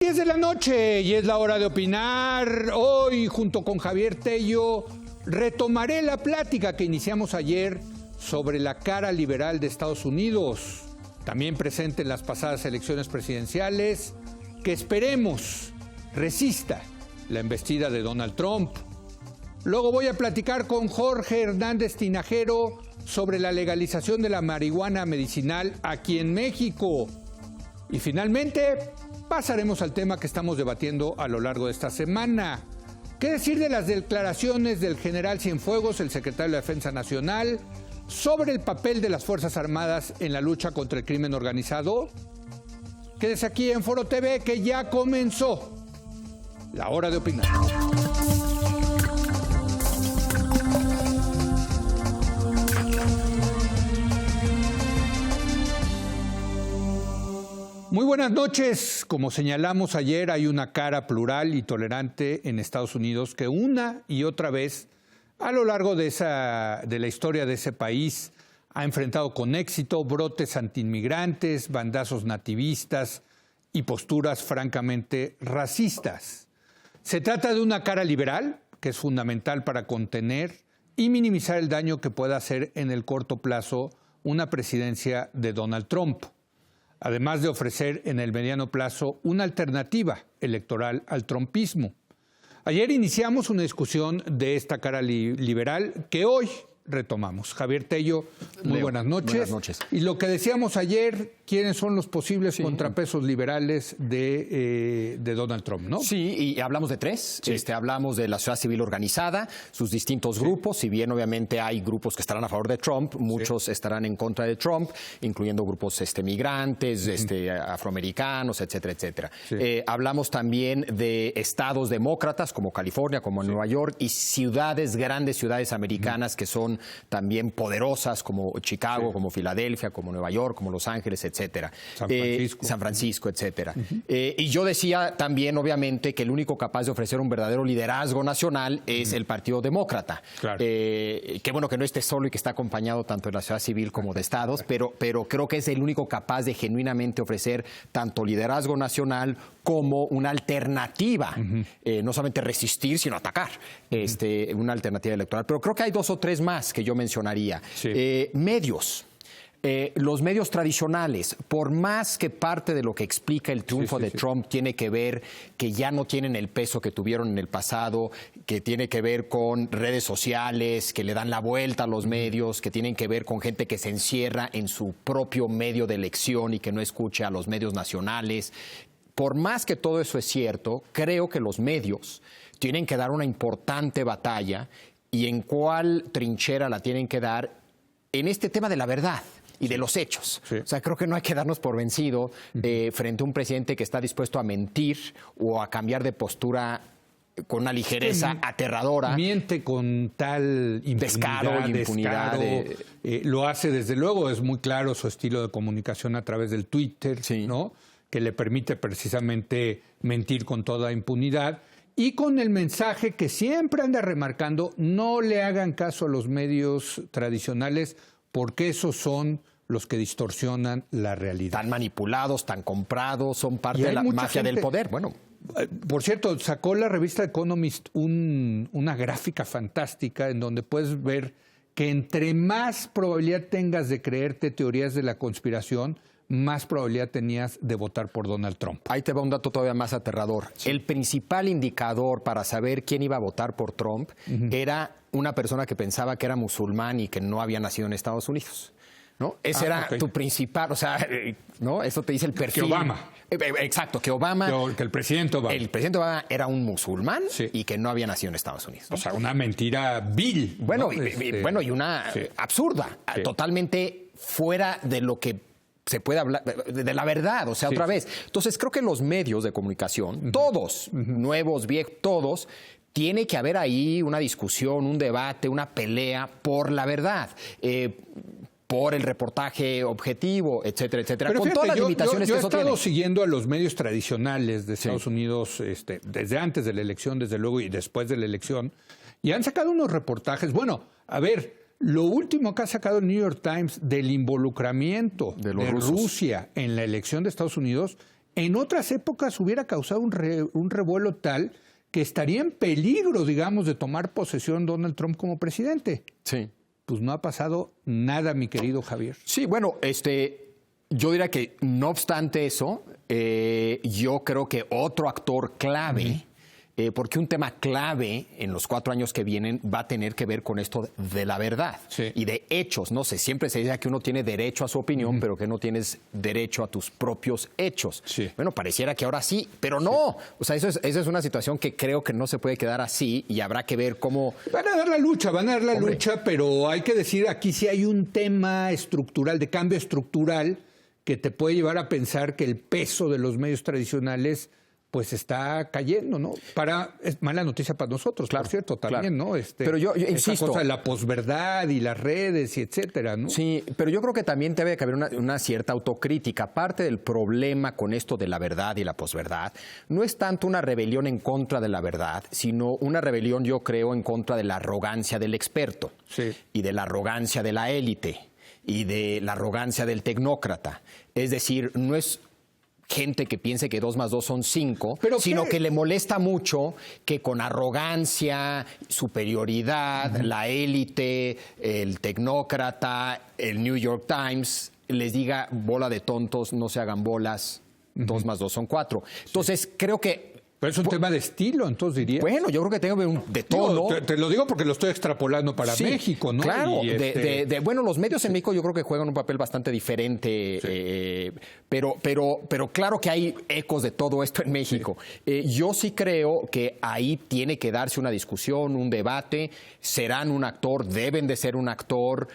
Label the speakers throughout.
Speaker 1: 10 de la noche y es la hora de opinar. Hoy, junto con Javier Tello, retomaré la plática que iniciamos ayer sobre la cara liberal de Estados Unidos, también presente en las pasadas elecciones presidenciales, que esperemos resista la embestida de Donald Trump. Luego voy a platicar con Jorge Hernández Tinajero sobre la legalización de la marihuana medicinal aquí en México. Y finalmente pasaremos al tema que estamos debatiendo a lo largo de esta semana. ¿Qué decir de las declaraciones del general Cienfuegos, el secretario de la Defensa Nacional, sobre el papel de las Fuerzas Armadas en la lucha contra el crimen organizado? Quédese aquí en Foro TV, que ya comenzó la hora de opinar. Muy buenas noches. Como señalamos ayer, hay una cara plural y tolerante en Estados Unidos que una y otra vez a lo largo de la historia de ese país ha enfrentado con éxito brotes antiinmigrantes, bandazos nativistas y posturas francamente racistas. Se trata de una cara liberal que es fundamental para contener y minimizar el daño que pueda hacer en el corto plazo una presidencia de Donald Trump, además de ofrecer en el mediano plazo una alternativa electoral al trumpismo. Ayer iniciamos una discusión de esta cara liberal que hoy retomamos. Javier Tello, muy buenas noches.
Speaker 2: Buenas noches.
Speaker 1: Y lo que decíamos ayer, ¿quiénes son los posibles contrapesos liberales de Donald Trump, no?
Speaker 2: Sí, y hablamos de tres. Sí. Hablamos de la sociedad civil organizada, sus distintos grupos. Si bien obviamente hay grupos que estarán a favor de Trump, muchos estarán en contra de Trump, incluyendo grupos migrantes, afroamericanos, etcétera, etcétera. Sí. Hablamos también de estados demócratas como California, como Nueva York, y ciudades, grandes ciudades americanas que son también poderosas, como Chicago, como Filadelfia, como Nueva York, como Los Ángeles, etcétera. San Francisco, etcétera. Y yo decía también, obviamente, que el único capaz de ofrecer un verdadero liderazgo nacional es el Partido Demócrata. Claro. Qué bueno que no esté solo y que está acompañado tanto de la sociedad civil como de estados, pero creo que es el único capaz de genuinamente ofrecer tanto liderazgo nacional como una alternativa, no solamente resistir, sino atacar, una alternativa electoral. Pero creo que hay dos o tres más que yo mencionaría. Sí. Medios. Los medios tradicionales, por más que parte de lo que explica el triunfo de Trump tiene que ver que ya no tienen el peso que tuvieron en el pasado, que tiene que ver con redes sociales, que le dan la vuelta a los medios, que tienen que ver con gente que se encierra en su propio medio de elección y que no escucha a los medios nacionales. Por más que todo eso es cierto, creo que los medios tienen que dar una importante batalla. ¿Y en cuál trinchera la tienen que dar? En este tema de la verdad y de los hechos. Sí. O sea, creo que no hay que darnos por vencido frente a un presidente que está dispuesto a mentir o a cambiar de postura con una ligereza aterradora. Miente con tal impunidad. Lo hace desde luego, es muy claro su estilo de comunicación a través del Twitter, ¿no? Que le permite precisamente mentir con toda impunidad. Y con el mensaje que siempre anda remarcando, no le hagan caso a los medios tradicionales porque esos son los que distorsionan la realidad. Tan manipulados, tan comprados, son parte de la mafia del poder. Bueno, por cierto, sacó la revista Economist una gráfica fantástica en donde puedes ver que entre más probabilidad tengas de creerte teorías de la conspiración, más probabilidad tenías de votar por Donald Trump. Ahí te va un dato todavía más aterrador. Sí. El principal indicador para saber quién iba a votar por Trump era una persona que pensaba que era musulmán y que no había nacido en Estados Unidos, ¿no? Ese era tu principal, o sea, ¿no? Eso te dice el perfil. Que Obama. Exacto, que Obama. Que el presidente Obama. El presidente Obama era un musulmán y que no había nacido en Estados Unidos, ¿no? O sea, una mentira vil. Bueno, ¿no? y una absurda, totalmente fuera de lo que se puede hablar de la verdad, o sea, otra vez. Entonces, creo que los medios de comunicación, todos, nuevos, viejos, todos, tiene que haber ahí una discusión, un debate, una pelea por la verdad. Por el reportaje objetivo, etcétera, etcétera. Pero con todas las limitaciones que eso tiene. Yo he estado siguiendo a los medios tradicionales de Estados Unidos desde antes de la elección, desde luego, y después de la elección, y han sacado unos reportajes. Bueno, a ver, lo último que ha sacado el New York Times del involucramiento de Rusia en la elección de Estados Unidos
Speaker 1: en otras épocas hubiera causado un revuelo tal que estaría en peligro, digamos, de tomar posesión Donald Trump como presidente.
Speaker 2: Sí.
Speaker 1: Pues no ha pasado nada, mi querido Javier.
Speaker 2: Sí, bueno, yo diría que no obstante eso, yo creo que otro actor clave, porque un tema clave en los 4 años que vienen va a tener que ver con esto de la verdad y de hechos. No sé, siempre se dice que uno tiene derecho a su opinión, pero que no tienes derecho a tus propios hechos.
Speaker 1: Sí.
Speaker 2: Bueno, pareciera que ahora sí, pero no. O sea, esa es una situación que creo que no se puede quedar así y habrá que ver cómo...
Speaker 1: Van a dar la lucha, pero hay que decir, aquí sí hay un tema estructural, de cambio estructural, que te puede llevar a pensar que el peso de los medios tradicionales pues está cayendo, ¿no? Es mala noticia para nosotros, claro, por cierto, también, claro, ¿no?
Speaker 2: Pero yo insisto,
Speaker 1: esa cosa de la posverdad y las redes y etcétera, ¿no?
Speaker 2: Sí, pero yo creo que también debe haber una cierta autocrítica. Parte del problema con esto de la verdad y la posverdad no es tanto una rebelión en contra de la verdad, sino una rebelión, yo creo, en contra de la arrogancia del experto y de la arrogancia de la élite y de la arrogancia del tecnócrata. Es decir, no es gente que piense que 2 más 2 son 5, sino que le molesta mucho que con arrogancia, superioridad, la élite, el tecnócrata, el New York Times, les diga bola de tontos, no se hagan bolas, 2 más 2 son 4. Entonces, creo que...
Speaker 1: Pero es un tema de estilo, entonces dirías.
Speaker 2: Bueno, yo creo que tengo de todo.
Speaker 1: Digo, te lo digo porque lo estoy extrapolando para México, ¿no?
Speaker 2: Claro, bueno, los medios en México yo creo que juegan un papel bastante diferente, pero claro que hay ecos de todo esto en México. Yo sí creo que ahí tiene que darse una discusión, un debate. Serán un actor, deben de ser un actor,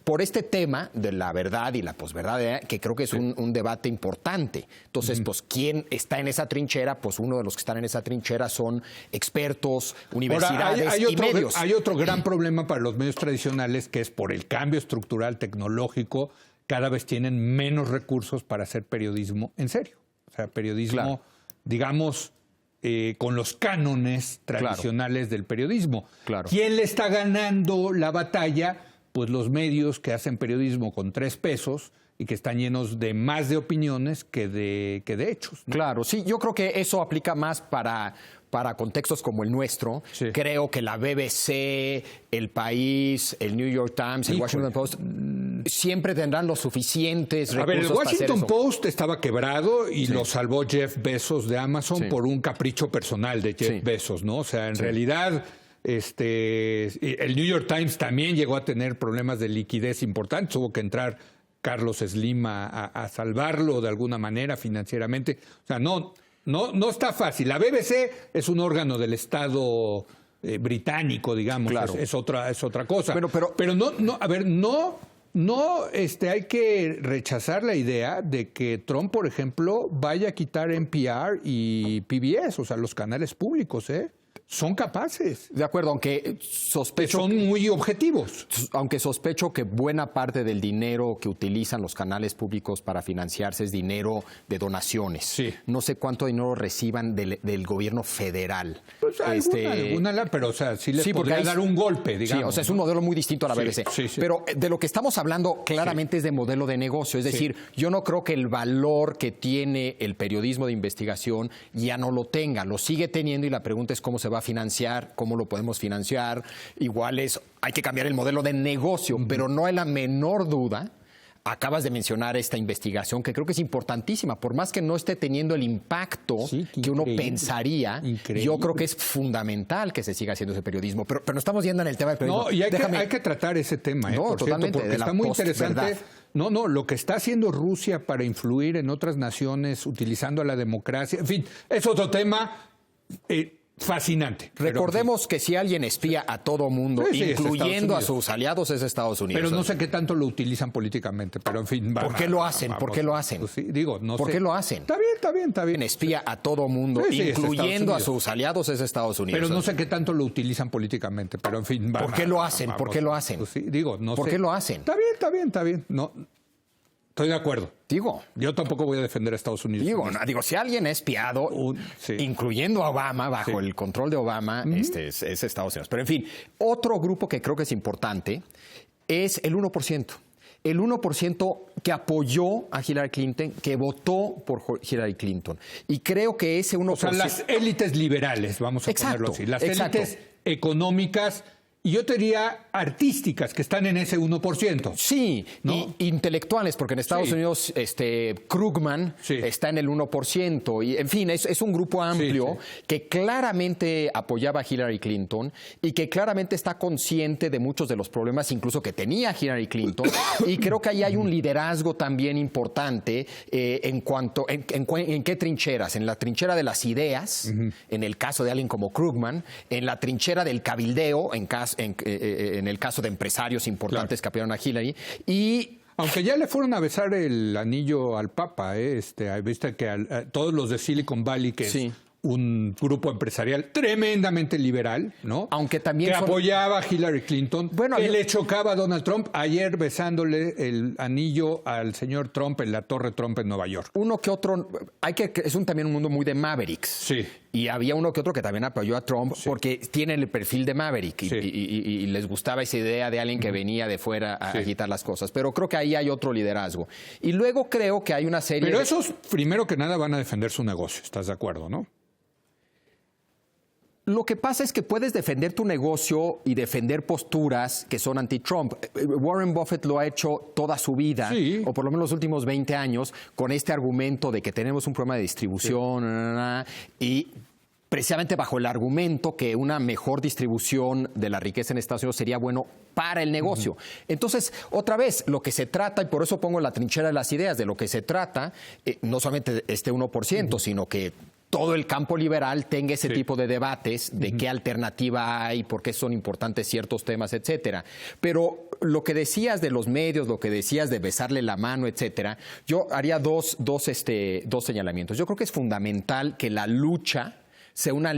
Speaker 2: por este tema de la verdad y la posverdad, que creo que es un debate importante. Entonces, pues, ¿quién está en esa trinchera? Pues uno de los que están en esa trinchera son expertos, universidades y medios.
Speaker 1: Hay otro gran problema para los medios tradicionales, que es por el cambio estructural tecnológico, cada vez tienen menos recursos para hacer periodismo en serio. O sea, periodismo, digamos, con los cánones tradicionales del periodismo.
Speaker 2: Claro.
Speaker 1: ¿Quién le está ganando la batalla? Pues los medios que hacen periodismo con 3 pesos y que están llenos de más de opiniones que de hechos, ¿no?
Speaker 2: Claro, sí, yo creo que eso aplica más para contextos como el nuestro. Creo que la BBC, El País, el New York Times, el Washington Post siempre tendrán los suficientes recursos.
Speaker 1: A ver, el Washington
Speaker 2: para hacer
Speaker 1: Post estaba quebrado y lo salvó Jeff Bezos de Amazon por un capricho personal de Jeff Bezos, ¿no? O sea, en realidad... el New York Times también llegó a tener problemas de liquidez importantes, tuvo que entrar Carlos Slim a salvarlo de alguna manera financieramente. O sea, no está fácil. La BBC es un órgano del Estado británico, digamos,
Speaker 2: claro.
Speaker 1: es otra cosa.
Speaker 2: Pero
Speaker 1: no hay que rechazar la idea de que Trump, por ejemplo, vaya a quitar NPR y PBS, o sea, los canales públicos, son capaces.
Speaker 2: De acuerdo, aunque sospecho...
Speaker 1: Son muy objetivos.
Speaker 2: Aunque sospecho que buena parte del dinero que utilizan los canales públicos para financiarse es dinero de donaciones.
Speaker 1: Sí.
Speaker 2: No sé cuánto dinero reciban del gobierno federal.
Speaker 1: Pues alguna, pero o sea, sí les podría dar un golpe, digamos.
Speaker 2: Sí, o sea, es un modelo muy distinto a la BBC.
Speaker 1: Sí.
Speaker 2: Pero de lo que estamos hablando claramente es de modelo de negocio. Es decir, yo no creo que el valor que tiene el periodismo de investigación ya no lo tenga. Lo sigue teniendo y la pregunta es cómo se va a financiar, cómo lo podemos financiar. Igual hay que cambiar el modelo de negocio, pero no hay la menor duda. Acabas de mencionar esta investigación que creo que es importantísima, por más que no esté teniendo el impacto que uno pensaría. Yo creo que es fundamental que se siga haciendo ese periodismo, pero no estamos yendo en el tema del periodismo.
Speaker 1: No, y hay que tratar ese tema,
Speaker 2: por
Speaker 1: totalmente,
Speaker 2: cierto,
Speaker 1: porque está muy interesante. No, lo que está haciendo Rusia para influir en otras naciones utilizando a la democracia, en fin, es otro tema fascinante.
Speaker 2: Recordemos que si alguien espía a todo mundo, incluyendo a sus aliados, es Estados Unidos.
Speaker 1: Pero no sé qué tanto lo utilizan políticamente, pero en fin.
Speaker 2: ¿Por qué lo hacen? ¿Por qué lo hacen?
Speaker 1: Pues sí, digo, no
Speaker 2: ¿Por
Speaker 1: sé.
Speaker 2: qué lo hacen?
Speaker 1: Está bien.
Speaker 2: Espía a todo mundo, incluyendo a sus aliados, es Estados Unidos.
Speaker 1: Pero no sé qué tanto lo utilizan políticamente, pero en fin.
Speaker 2: ¿Por qué lo hacen? ¿Por qué lo hacen?
Speaker 1: Pues sí, digo, no sé.
Speaker 2: ¿Por qué lo hacen?
Speaker 1: Está bien. No, estoy de acuerdo. Yo tampoco voy a defender a Estados Unidos.
Speaker 2: Si alguien es espiado, incluyendo a Obama, bajo el control de Obama, es Estados Unidos. Pero en fin, otro grupo que creo que es importante es el 1%. el 1% que apoyó a Hillary Clinton, que votó por Hillary Clinton. Y creo que ese 1%...
Speaker 1: O sea, las élites liberales, vamos a ponerlo así. Las élites económicas y yo te diría artísticas que están en ese 1%.
Speaker 2: Sí,
Speaker 1: ¿no?
Speaker 2: Y intelectuales, porque en Estados Unidos Krugman está en el 1%. Y, en fin, es un grupo amplio que claramente apoyaba a Hillary Clinton y que claramente está consciente de muchos de los problemas incluso que tenía Hillary Clinton. Y creo que ahí hay un liderazgo también importante en cuanto en qué trincheras. En la trinchera de las ideas, en el caso de alguien como Krugman, en la trinchera del cabildeo, en el caso de empresarios importantes que apoyaron a Hillary. Y
Speaker 1: aunque ya le fueron a besar el anillo al Papa, viste que todos los de Silicon Valley, que es un grupo empresarial tremendamente liberal, ¿no?
Speaker 2: Aunque también
Speaker 1: que apoyaba a Hillary Clinton, que le chocaba a Donald Trump, ayer besándole el anillo al señor Trump en la Torre Trump en Nueva York.
Speaker 2: Uno que otro, también un mundo muy de Mavericks.
Speaker 1: Sí.
Speaker 2: Y había uno que otro que también apoyó a Trump porque tienen el perfil de Maverick y les gustaba esa idea de alguien que venía de fuera a agitar las cosas. Pero creo que ahí hay otro liderazgo. Y luego creo que hay una serie...
Speaker 1: Pero esos, primero que nada, van a defender su negocio, ¿estás de acuerdo, no?
Speaker 2: Lo que pasa es que puedes defender tu negocio y defender posturas que son anti-Trump. Warren Buffett lo ha hecho toda su vida, o por lo menos los últimos 20 años, con este argumento de que tenemos un problema de distribución y precisamente bajo el argumento que una mejor distribución de la riqueza en Estados Unidos sería bueno para el negocio. Entonces, otra vez, lo que se trata, y por eso pongo la trinchera de las ideas, de lo que se trata, no solamente este 1%, sino que todo el campo liberal tenga ese tipo de debates de qué alternativa hay, por qué son importantes ciertos temas, etcétera. Pero lo que decías de los medios, lo que decías de besarle la mano, etcétera, yo haría dos señalamientos. Yo creo que es fundamental que la lucha sea una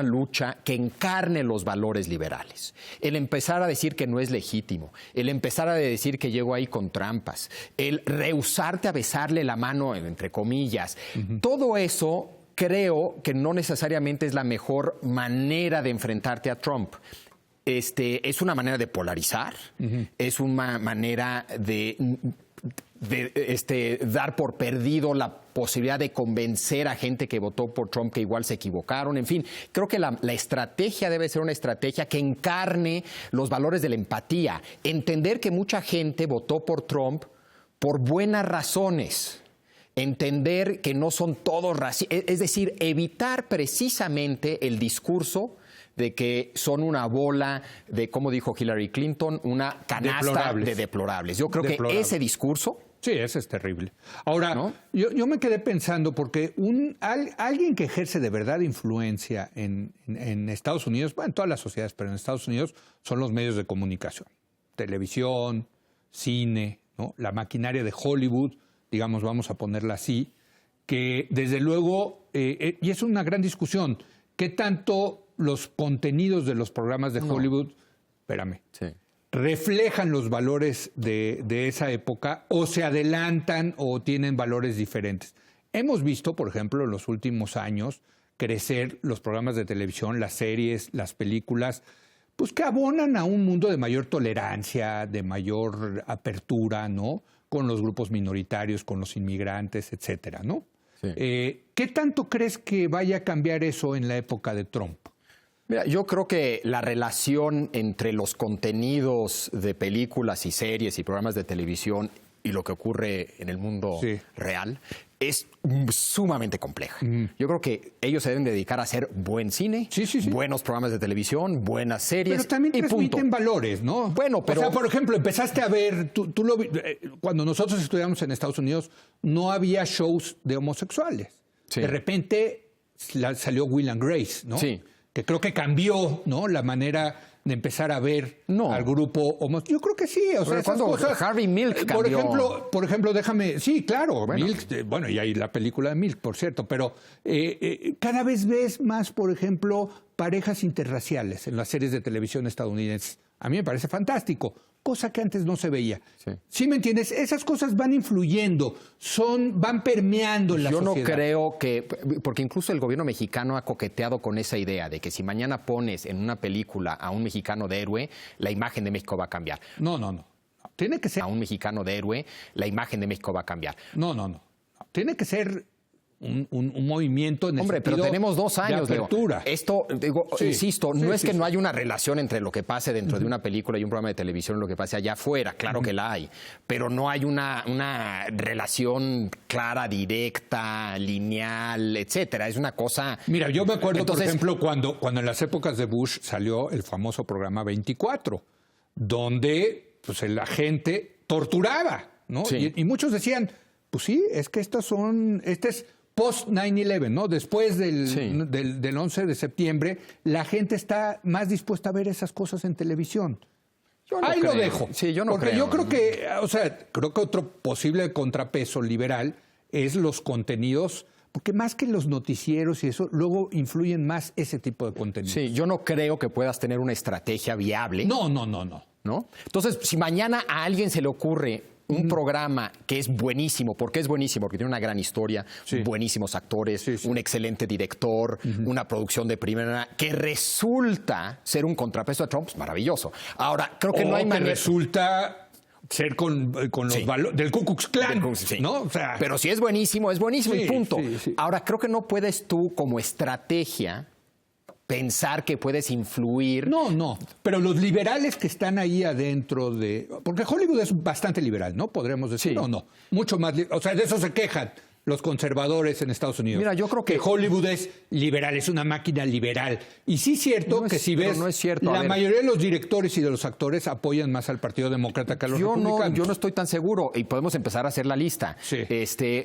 Speaker 2: lucha que encarne los valores liberales. El empezar a decir que no es legítimo, el empezar a decir que llego ahí con trampas, el rehusarte a besarle la mano, entre comillas, todo eso creo que no necesariamente es la mejor manera de enfrentarte a Trump. Es una manera de polarizar, es una manera de dar por perdido la posibilidad de convencer a gente que votó por Trump que igual se equivocaron. En fin, creo que la estrategia debe ser una estrategia que encarne los valores de la empatía. Entender que mucha gente votó por Trump por buenas razones. Entender que no son todos racistas, es decir, evitar precisamente el discurso de que son una bola de, como dijo Hillary Clinton, una canasta de deplorables. Yo creo que ese discurso...
Speaker 1: Sí, ese es terrible. Ahora, ¿no? yo me quedé pensando porque alguien que ejerce de verdad influencia en Estados Unidos, bueno, en todas las sociedades, pero en Estados Unidos son los medios de comunicación. Televisión, cine, ¿no? La maquinaria de Hollywood, digamos, vamos a ponerla así, que desde luego, y es una gran discusión, ¿qué tanto los contenidos de los programas de Hollywood, reflejan los valores de esa época o se adelantan o tienen valores diferentes? Hemos visto, por ejemplo, en los últimos años crecer los programas de televisión, las series, las películas, pues que abonan a un mundo de mayor tolerancia, de mayor apertura, ¿no? Con los grupos minoritarios, con los inmigrantes, etcétera, ¿no? Sí. ¿Qué tanto crees que vaya a cambiar eso en la época de Trump?
Speaker 2: Mira, yo creo que la relación entre los contenidos de películas y series y programas de televisión y lo que ocurre en el mundo real es sumamente compleja. Yo creo que ellos se deben dedicar a hacer buen cine, buenos programas de televisión, buenas series.
Speaker 1: Pero también transmiten valores, ¿no?
Speaker 2: Bueno, pero...
Speaker 1: O sea, por ejemplo, empezaste a ver, cuando nosotros estudiamos en Estados Unidos, no había shows de homosexuales. Sí. De repente salió Will and Grace, ¿no? Sí. Que creo que cambió, ¿no? La manera de empezar a ver al grupo homosexual. Yo creo que sí. O sea, esas cosas,
Speaker 2: Harvey Milk cambió.
Speaker 1: Por ejemplo, déjame... Sí, claro, Milk, y hay la película de Milk, por cierto, pero cada vez ves más, por ejemplo, parejas interraciales en las series de televisión estadounidenses. A mí me parece fantástico, cosa que antes no se veía. ¿Sí me entiendes? Esas cosas van influyendo, van permeando en la sociedad. Yo
Speaker 2: no creo que... Porque incluso el gobierno mexicano ha coqueteado con esa idea de que si mañana pones en una película a un mexicano de héroe, la imagen de México va a cambiar.
Speaker 1: No. Tiene que ser...
Speaker 2: A un mexicano de héroe, la imagen de México va a cambiar.
Speaker 1: No. Tiene que ser un movimiento en el
Speaker 2: Hombre, pero tenemos 2 años de apertura. Esto, insisto, no es que no haya una relación entre lo que pase dentro de una película y un programa de televisión y lo que pase allá afuera. Claro que la hay, pero no hay una relación clara, directa, lineal, etcétera. Es una cosa...
Speaker 1: Mira, yo me acuerdo, por ejemplo, cuando en las épocas de Bush salió el famoso programa 24, donde pues, la gente torturaba, ¿no?
Speaker 2: Sí.
Speaker 1: Y muchos decían, pues sí, es que este es post 9/11, ¿no? Después del 11 de septiembre, la gente está más dispuesta a ver esas cosas en televisión. Ahí lo dejo.
Speaker 2: Sí, yo no
Speaker 1: Porque
Speaker 2: creo.
Speaker 1: yo creo que, creo que otro posible contrapeso liberal es los contenidos, porque más que los noticieros y eso, luego influyen más ese tipo de contenidos.
Speaker 2: Sí, yo no creo que puedas tener una estrategia viable.
Speaker 1: No.
Speaker 2: ¿No? Entonces, si mañana a alguien se le ocurre un programa que es buenísimo, porque tiene una gran historia, buenísimos actores, un excelente director, una producción de primera, que resulta ser un contrapeso a Trump, es maravilloso. Ahora, creo que no hay manera...
Speaker 1: resulta ser con los valores del Ku Klux Klan, ¿no? O sea,
Speaker 2: pero si es buenísimo y punto. Ahora, creo que no puedes tú, como estrategia, pensar que puedes influir.
Speaker 1: No. Pero los liberales que están ahí adentro de... Porque Hollywood es bastante liberal, ¿no? Podremos decir, o no. Mucho más... O sea, de eso se quejan los conservadores en Estados Unidos.
Speaker 2: Mira, yo creo que
Speaker 1: Hollywood es liberal, es una máquina liberal. Y sí es cierto que si ves,
Speaker 2: no es cierto.
Speaker 1: La mayoría de los directores y de los actores apoyan más al Partido Demócrata que a los republicanos.
Speaker 2: Yo no estoy tan seguro y podemos empezar a hacer la lista.
Speaker 1: Sí.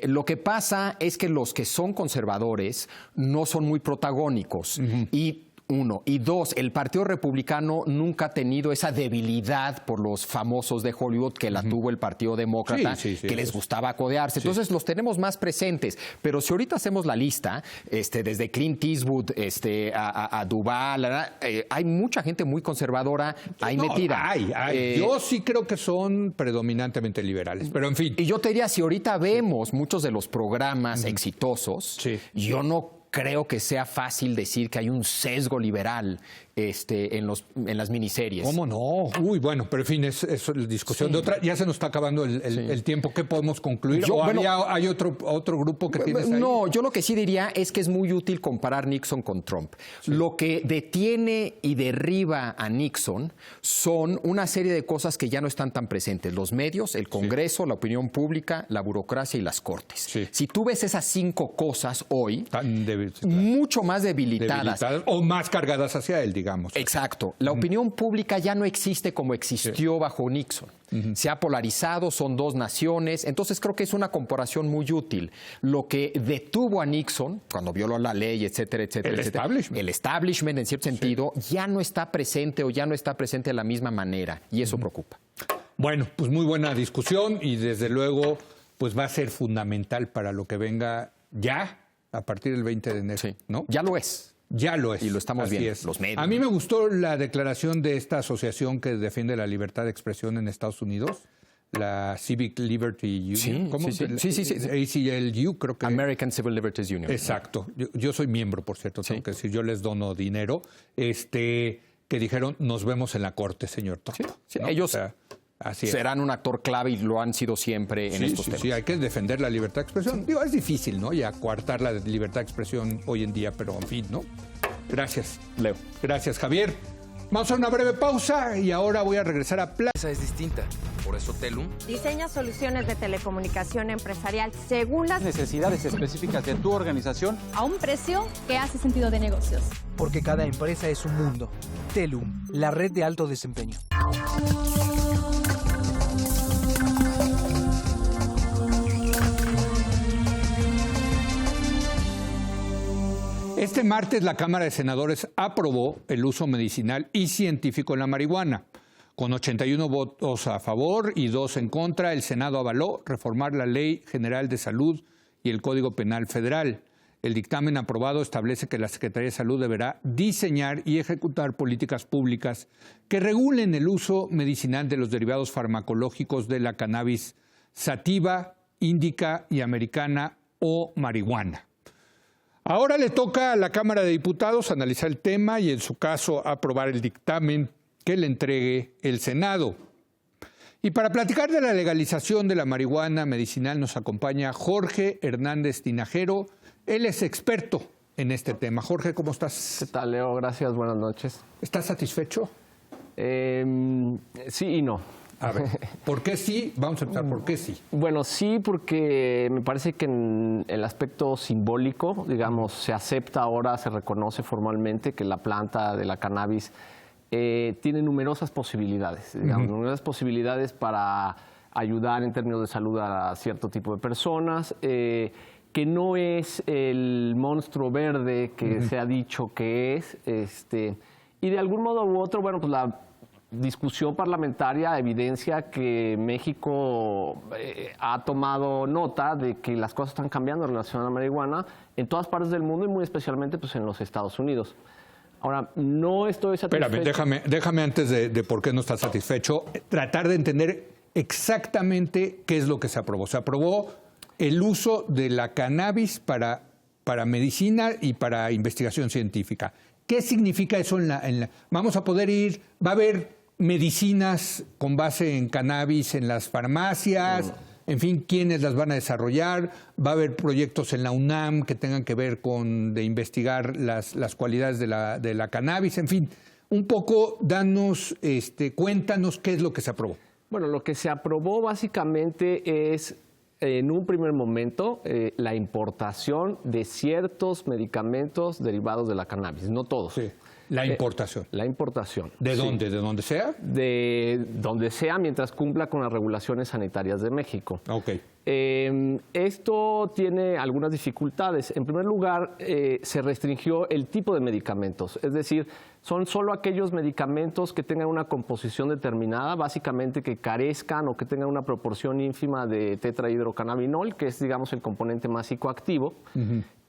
Speaker 2: Lo que pasa es que los que son conservadores no son muy protagónicos y... 1. Y 2, el Partido Republicano nunca ha tenido esa debilidad por los famosos de Hollywood que la tuvo el Partido Demócrata, que les gustaba codearse. Entonces los tenemos más presentes. Pero si ahorita hacemos la lista, desde Clint Eastwood a Duvall, hay mucha gente muy conservadora ahí metida.
Speaker 1: Yo sí creo que son predominantemente liberales, pero en fin.
Speaker 2: Y yo te diría, si ahorita vemos muchos de los programas exitosos, yo no creo que sea fácil decir que hay un sesgo liberal en las miniseries.
Speaker 1: ¿Cómo no? Uy, bueno, pero en fin, es discusión de otra. Ya se nos está acabando el tiempo. ¿Qué podemos concluir? ¿Hay otro grupo que tienes ahí?
Speaker 2: No, yo lo que sí diría es que es muy útil comparar Nixon con Trump. Lo que detiene y derriba a Nixon son una serie de cosas que ya no están tan presentes. Los medios, el Congreso, la opinión pública, la burocracia y las cortes. Si tú ves esas 5 cosas hoy, mucho más debilitadas.
Speaker 1: O más cargadas hacia él, digamos.
Speaker 2: Exacto. La opinión pública ya no existe como existió bajo Nixon. Se ha polarizado, son 2 naciones. Entonces creo que es una comparación muy útil. Lo que detuvo a Nixon, cuando violó la ley, etcétera, etcétera, el establishment, en cierto sentido, ya no está presente o ya no está presente de la misma manera. Y eso preocupa.
Speaker 1: Bueno, pues muy buena discusión y desde luego pues va a ser fundamental para lo que venga ya a partir del 20 de enero, ¿no?
Speaker 2: Ya lo es.
Speaker 1: Ya lo es.
Speaker 2: Y lo estamos viendo,
Speaker 1: los medios. A mí me gustó la declaración de esta asociación que defiende la libertad de expresión en Estados Unidos, la Civic Liberty Union. ¿Cómo?
Speaker 2: Sí.
Speaker 1: ACLU, creo que.
Speaker 2: American Civil Liberties Union.
Speaker 1: Exacto. Yo soy miembro, por cierto, tengo que decir, yo les dono dinero. Que dijeron, nos vemos en la corte, señor Trump.
Speaker 2: ¿No? Ellos serán un actor clave y lo han sido siempre en estos temas.
Speaker 1: Sí, hay que defender la libertad de expresión. Digo, es difícil, ¿no? Ya coartar la libertad de expresión hoy en día, pero en fin, ¿no? Gracias,
Speaker 2: Leo.
Speaker 1: Gracias, Javier. Vamos a una breve pausa y ahora voy a regresar a
Speaker 3: Esa es distinta. Por eso Telum
Speaker 4: diseña soluciones de telecomunicación empresarial según las
Speaker 5: necesidades específicas de tu organización
Speaker 6: a un precio que hace sentido de negocios.
Speaker 7: Porque cada empresa es un mundo. Telum, la red de alto desempeño.
Speaker 1: Este martes la Cámara de Senadores aprobó el uso medicinal y científico en la marihuana. Con 81 votos a favor y 2 en contra, el Senado avaló reformar la Ley General de Salud y el Código Penal Federal. El dictamen aprobado establece que la Secretaría de Salud deberá diseñar y ejecutar políticas públicas que regulen el uso medicinal de los derivados farmacológicos de la cannabis sativa, índica y americana o marihuana. Ahora le toca a la Cámara de Diputados analizar el tema y, en su caso, aprobar el dictamen que le entregue el Senado. Y para platicar de la legalización de la marihuana medicinal nos acompaña Jorge Hernández Tinajero. Él es experto en este tema. Jorge, ¿cómo estás?
Speaker 8: ¿Qué tal, Leo? Gracias, buenas noches.
Speaker 1: ¿Estás satisfecho?
Speaker 8: Sí y no.
Speaker 1: A ver, ¿por qué sí? Vamos a empezar, ¿por qué sí?
Speaker 8: Bueno, sí, porque me parece que en el aspecto simbólico, digamos, se acepta ahora, se reconoce formalmente que la planta de la cannabis tiene numerosas posibilidades, digamos, numerosas posibilidades para ayudar en términos de salud a cierto tipo de personas, que no es el monstruo verde que se ha dicho que es, y de algún modo u otro, bueno, pues la discusión parlamentaria evidencia que México ha tomado nota de que las cosas están cambiando en relación a la marihuana en todas partes del mundo y muy especialmente pues, en los Estados Unidos. Ahora, no estoy satisfecho.
Speaker 1: Espérame, déjame antes de por qué no estás satisfecho, tratar de entender exactamente qué es lo que se aprobó. Se aprobó el uso de la cannabis para medicina y para investigación científica. ¿Qué significa eso vamos a poder ir, va a haber medicinas con base en cannabis en las farmacias? En fin, ¿quiénes las van a desarrollar? ¿Va a haber proyectos en la UNAM que tengan que ver de investigar las cualidades de la cannabis? En fin, un poco cuéntanos qué es lo que se aprobó.
Speaker 8: Bueno, lo que se aprobó básicamente es, en un primer momento, la importación de ciertos medicamentos derivados de la cannabis, no todos.
Speaker 1: Sí. La importación.
Speaker 8: La importación.
Speaker 1: ¿De dónde? Sí. ¿De dónde sea?
Speaker 8: De donde sea, mientras cumpla con las regulaciones sanitarias de México.
Speaker 1: Okay.
Speaker 8: Esto tiene algunas dificultades. En primer lugar, se restringió el tipo de medicamentos. Es decir, son solo aquellos medicamentos que tengan una composición determinada, básicamente que carezcan o que tengan una proporción ínfima de tetrahidrocannabinol, que es, digamos, el componente más psicoactivo,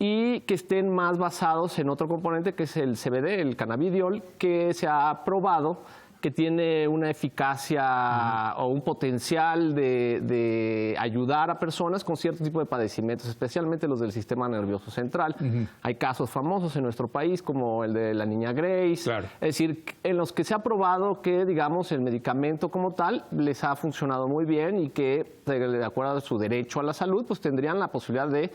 Speaker 8: y que estén más basados en otro componente que es el CBD, el cannabidiol, que se ha probado que tiene una eficacia o un potencial de ayudar a personas con cierto tipo de padecimientos, especialmente los del sistema nervioso central. Hay casos famosos en nuestro país, como el de la niña Grace. Claro. Es decir, en los que se ha probado que, digamos, el medicamento como tal les ha funcionado muy bien y que, de acuerdo a su derecho a la salud, pues tendrían la posibilidad de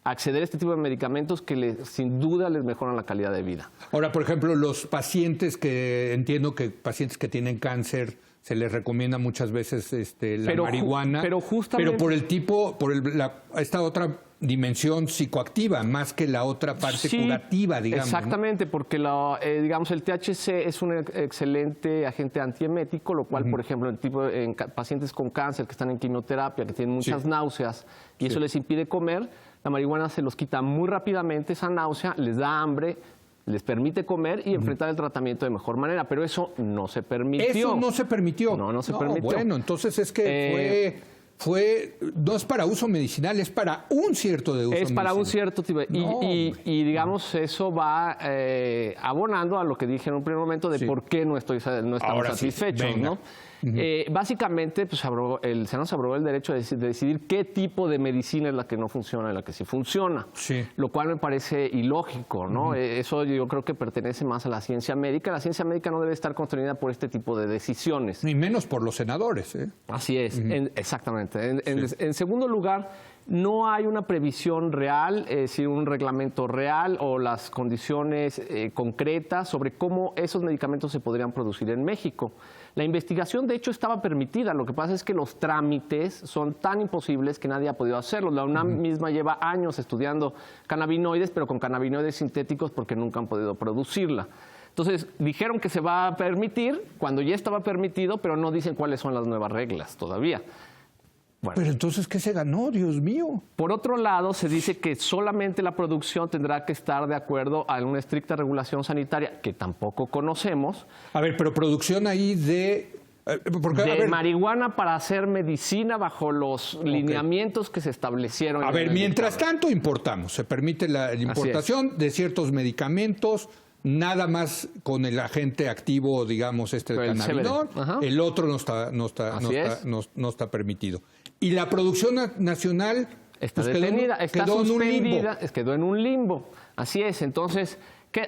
Speaker 8: acceder a este tipo de medicamentos que sin duda les mejoran la calidad de vida.
Speaker 1: Ahora, por ejemplo, los pacientes entiendo que pacientes que tienen cáncer se les recomienda muchas veces la marihuana, pero por el tipo, esta otra dimensión psicoactiva, más que la otra parte curativa, digamos.
Speaker 8: Exactamente, ¿no? Porque digamos, el THC es un excelente agente antiemético, lo cual, por ejemplo, en pacientes con cáncer que están en quimioterapia, que tienen muchas náuseas, y eso les impide comer, la marihuana se los quita muy rápidamente esa náusea, les da hambre, les permite comer y enfrentar el tratamiento de mejor manera, pero eso no se permitió.
Speaker 1: ¿Eso no se permitió?
Speaker 8: No se permitió.
Speaker 1: Bueno, entonces es que no es para uso medicinal, es para un cierto de uso medicinal.
Speaker 8: Es para un cierto tipo. Y digamos, eso va abonando a lo que dije en un primer momento de por qué no estamos satisfechos, ¿no? Básicamente, pues, el Senado se aprobó el derecho de decidir qué tipo de medicina es la que no funciona y la que sí funciona, lo cual me parece ilógico, ¿no? Eso yo creo que pertenece más a la ciencia médica. La ciencia médica no debe estar constreñida por este tipo de decisiones.
Speaker 1: Ni menos por los senadores, ¿eh?
Speaker 8: Así es, exactamente. En segundo lugar, no hay una previsión real, es decir, un reglamento real o las condiciones concretas sobre cómo esos medicamentos se podrían producir en México. La investigación, de hecho, estaba permitida. Lo que pasa es que los trámites son tan imposibles que nadie ha podido hacerlos. La UNAM misma lleva años estudiando cannabinoides, pero con cannabinoides sintéticos porque nunca han podido producirla. Entonces, dijeron que se va a permitir cuando ya estaba permitido, pero no dicen cuáles son las nuevas reglas todavía.
Speaker 1: Bueno. Pero entonces, ¿qué se ganó, Dios mío?
Speaker 8: Por otro lado, se dice que solamente la producción tendrá que estar de acuerdo a una estricta regulación sanitaria, que tampoco conocemos.
Speaker 1: A ver, pero producción ahí de
Speaker 8: marihuana para hacer medicina bajo los lineamientos que se establecieron.
Speaker 1: A ver, mientras tanto importamos. Se permite la importación de ciertos medicamentos, nada más con el agente activo, digamos, el cannabinol. El otro no está permitido. Y la producción nacional
Speaker 8: está detenida, está suspendida, quedó en un limbo. Así es. Entonces,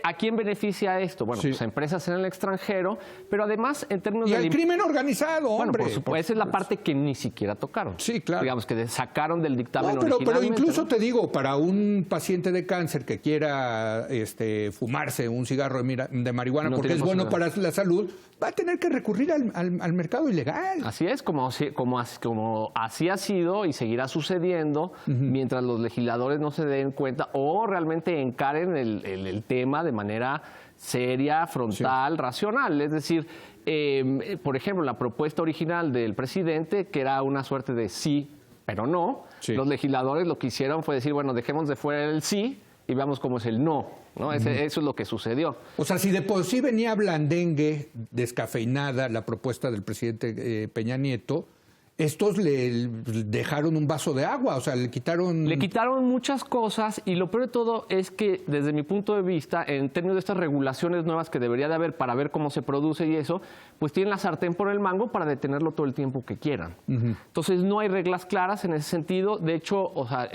Speaker 8: ¿A quién beneficia esto? Bueno, pues a empresas en el extranjero, pero además en términos
Speaker 1: y
Speaker 8: de...
Speaker 1: al crimen organizado,
Speaker 8: Bueno,
Speaker 1: hombre.
Speaker 8: por supuesto, esa es la parte que ni siquiera tocaron.
Speaker 1: Sí, claro.
Speaker 8: Digamos que sacaron del dictamen
Speaker 1: No, pero
Speaker 8: originalmente,
Speaker 1: incluso
Speaker 8: ¿no?
Speaker 1: te digo, para un paciente de cáncer que quiera fumarse un cigarro de marihuana
Speaker 8: No
Speaker 1: porque
Speaker 8: tiene
Speaker 1: es bueno
Speaker 8: posibilidad.
Speaker 1: para la salud, va a tener que recurrir al mercado ilegal.
Speaker 8: Así es, como así ha sido y seguirá sucediendo mientras los legisladores no se den cuenta o realmente encaren el tema de manera seria, frontal, racional. Es decir, por ejemplo, la propuesta original del presidente, que era una suerte de sí, pero no, los legisladores lo que hicieron fue decir, bueno, dejemos de fuera el sí y veamos cómo es el no. ¿No? Eso es lo que sucedió.
Speaker 1: O sea, si de por sí venía blandengue, descafeinada, la propuesta del presidente Peña Nieto, estos le dejaron un vaso de agua, o sea, le quitaron...
Speaker 8: Le quitaron muchas cosas y lo peor de todo es que, desde mi punto de vista, en términos de estas regulaciones nuevas que debería de haber para ver cómo se produce y eso, pues tienen la sartén por el mango para detenerlo todo el tiempo que quieran. Entonces, no hay reglas claras en ese sentido. De hecho, o sea,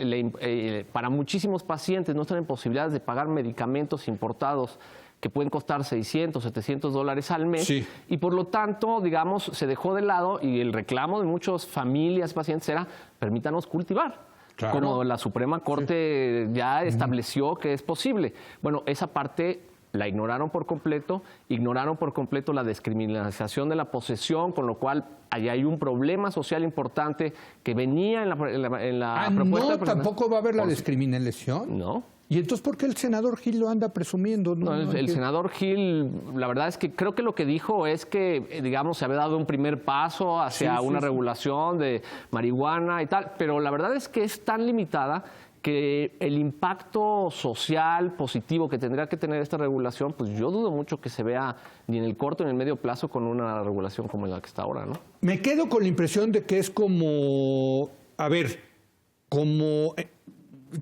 Speaker 8: para muchísimos pacientes no están en posibilidades de pagar medicamentos importados que pueden costar $600, $700 al mes, y por lo tanto, digamos, se dejó de lado y el reclamo de muchas familias, pacientes era, permítanos cultivar, como la Suprema Corte ya estableció que es posible. Bueno, esa parte la ignoraron por completo la descriminalización de la posesión, con lo cual allá hay un problema social importante que venía en la propuesta.
Speaker 1: No, tampoco va a haber la descriminalización.
Speaker 8: No.
Speaker 1: ¿Y entonces por qué el senador Gil lo anda presumiendo?
Speaker 8: No, el senador Gil, la verdad es que creo que lo que dijo es que, digamos, se había dado un primer paso hacia una regulación de marihuana y tal, pero la verdad es que es tan limitada que el impacto social positivo que tendría que tener esta regulación, pues yo dudo mucho que se vea ni en el corto ni en el medio plazo con una regulación como la que está ahora, ¿no? Me
Speaker 1: quedo con la impresión de que es como,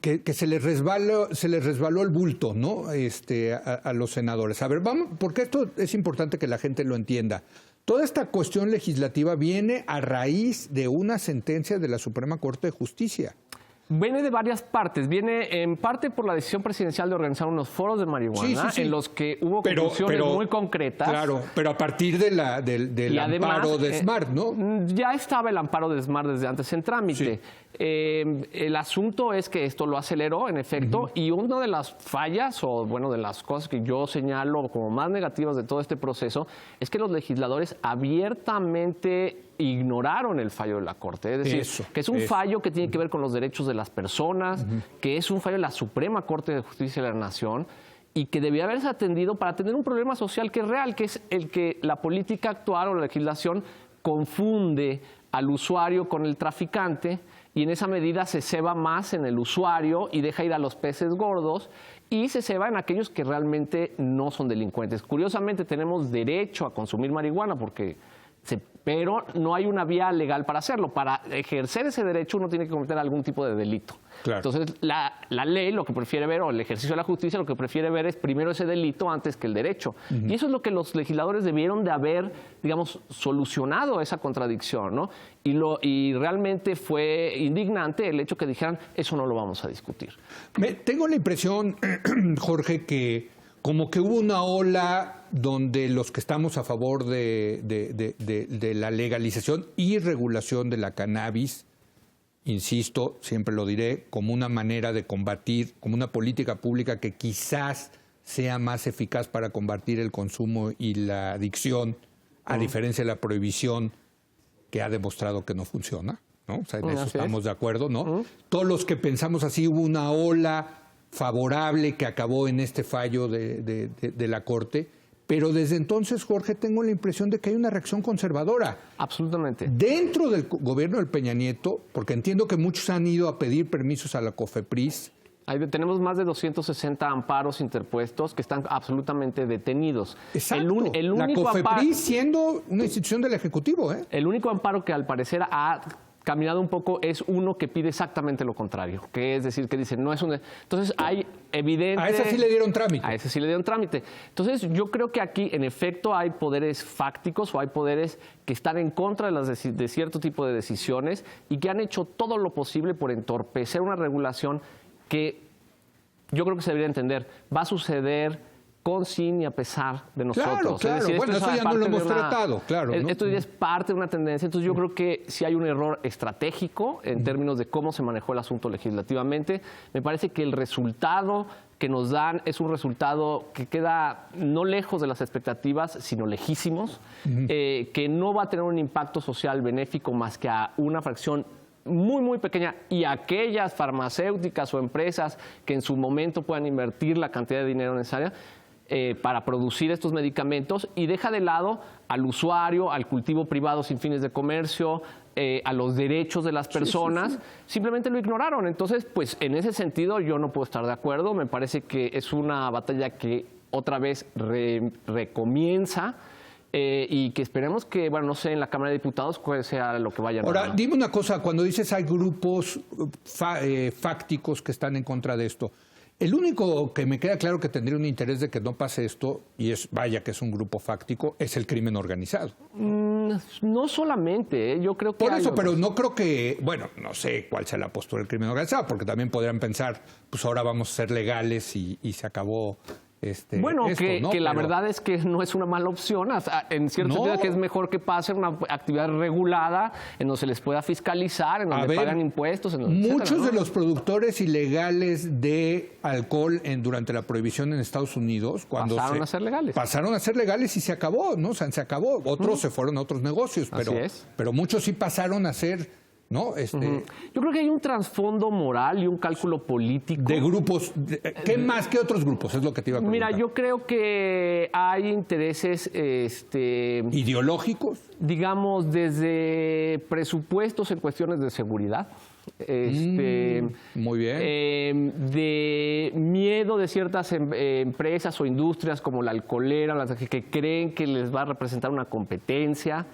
Speaker 1: que se les resbaló el bulto, ¿no? A los senadores. A ver, vamos, porque esto es importante que la gente lo entienda. Toda esta cuestión legislativa viene a raíz de una sentencia de la Suprema Corte de Justicia.
Speaker 8: Viene de varias partes. Viene en parte por la decisión presidencial de organizar unos foros de marihuana en los que hubo conclusiones muy concretas. Claro,
Speaker 1: pero a partir del además, amparo de SMART, ¿no?
Speaker 8: Ya estaba el amparo de SMART desde antes en trámite. El asunto es que esto lo aceleró, en efecto, y una de las fallas, o bueno, de las cosas que yo señalo como más negativas de todo este proceso, es que los legisladores abiertamente ignoraron el fallo de la Corte. Es decir, que es un fallo que tiene que ver con los derechos de las personas, que es un fallo de la Suprema Corte de Justicia de la Nación y que debía haberse atendido para atender un problema social que es real, que es el que la política actual o la legislación confunde al usuario con el traficante y en esa medida se ceba más en el usuario y deja ir a los peces gordos y se ceba en aquellos que realmente no son delincuentes. Curiosamente tenemos derecho a consumir marihuana pero no hay una vía legal para hacerlo. Para ejercer ese derecho uno tiene que cometer algún tipo de delito. Claro. Entonces, la ley lo que prefiere ver, o el ejercicio de la justicia, lo que prefiere ver es primero ese delito antes que el derecho. Y eso es lo que los legisladores debieron de haber, digamos, solucionado esa contradicción, ¿no? Y realmente fue indignante el hecho que dijeran, eso no lo vamos a discutir.
Speaker 1: Tengo la impresión, Jorge, que como que hubo una ola donde los que estamos a favor de la legalización y regulación de la cannabis, insisto, siempre lo diré, como una manera de combatir, como una política pública que quizás sea más eficaz para combatir el consumo y la adicción, a diferencia de la prohibición que ha demostrado que no funciona, ¿no? O sea, en eso estamos de acuerdo, ¿no? Todos los que pensamos así, hubo una ola favorable que acabó en este fallo de la Corte, pero desde entonces, Jorge, tengo la impresión de que hay una reacción conservadora.
Speaker 8: Absolutamente.
Speaker 1: Dentro del gobierno del Peña Nieto, porque entiendo que muchos han ido a pedir permisos a la COFEPRIS.
Speaker 8: Tenemos más de 260 amparos interpuestos que están absolutamente detenidos.
Speaker 1: Exacto. La COFEPRIS siendo una institución del Ejecutivo, ¿eh?
Speaker 8: El único amparo que al parecer ha caminado un poco es uno que pide exactamente lo contrario, que es decir, que dice, no es un... Entonces hay evidente...
Speaker 1: A ese sí le dieron trámite.
Speaker 8: A ese sí le dieron trámite. Entonces yo creo que aquí, en efecto, hay poderes fácticos o hay poderes que están en contra de cierto tipo de decisiones y que han hecho todo lo posible por entorpecer una regulación que yo creo que se debería entender. Va a suceder con, sin y a pesar de nosotros.
Speaker 1: Claro.
Speaker 8: Es decir,
Speaker 1: Bueno,
Speaker 8: esto
Speaker 1: eso
Speaker 8: es
Speaker 1: ya no
Speaker 8: parte
Speaker 1: lo hemos
Speaker 8: de una-
Speaker 1: tratado, claro, ¿no?
Speaker 8: Esto ya es parte de una tendencia. Entonces yo creo que si hay un error estratégico en términos de cómo se manejó el asunto legislativamente. Me parece que el resultado que nos dan es un resultado que queda no lejos de las expectativas, sino lejísimos, que no va a tener un impacto social benéfico más que a una fracción muy pequeña, y aquellas farmacéuticas o empresas que en su momento puedan invertir la cantidad de dinero necesaria para producir estos medicamentos, y deja de lado al usuario, al cultivo privado sin fines de comercio, a los derechos de las personas. Simplemente lo ignoraron. Entonces, pues en ese sentido yo no puedo estar de acuerdo. Me parece que es una batalla que otra vez recomienza. Y que esperemos que, bueno, no sé, en la Cámara de Diputados cuál sea lo que vayan
Speaker 1: Ahora, dime una cosa, cuando dices hay grupos fácticos que están en contra de esto, el único que me queda claro que tendría un interés de que no pase esto, y vaya que es un grupo fáctico, es el crimen organizado.
Speaker 8: No solamente, yo creo que...
Speaker 1: Por eso,
Speaker 8: hay
Speaker 1: pero
Speaker 8: otros.
Speaker 1: no creo que, bueno, no sé cuál sea la postura del crimen organizado, porque también podrían pensar, pues ahora vamos a ser legales y se acabó...
Speaker 8: Bueno,
Speaker 1: esto, ¿no?
Speaker 8: que la
Speaker 1: Pero-
Speaker 8: verdad es que no es una mala opción. En cierto
Speaker 1: No.
Speaker 8: sentido, que es mejor que pase una actividad regulada en donde se les pueda fiscalizar, en
Speaker 1: A
Speaker 8: donde
Speaker 1: ver,
Speaker 8: pagan impuestos.
Speaker 1: Muchos
Speaker 8: etcétera,
Speaker 1: de
Speaker 8: ¿no?
Speaker 1: los productores ilegales de alcohol durante la prohibición en Estados Unidos, cuando
Speaker 8: Pasaron a ser legales.
Speaker 1: Pasaron a ser legales y se acabó, ¿no? O sea, se acabó. Otros se fueron a otros negocios,
Speaker 8: Así
Speaker 1: pero,
Speaker 8: es.
Speaker 1: pero muchos sí pasaron a ser, ¿no?
Speaker 8: Yo creo que hay un trasfondo moral y un cálculo político.
Speaker 1: De grupos. ¿Qué más que otros grupos? Es lo que te iba a preguntar.
Speaker 8: Mira, yo creo que hay intereses,
Speaker 1: ¿Ideológicos?
Speaker 8: digamos, desde presupuestos en cuestiones de seguridad.
Speaker 1: Muy bien.
Speaker 8: De miedo de ciertas empresas o industrias como la alcoholera, las que creen que les va a representar una competencia.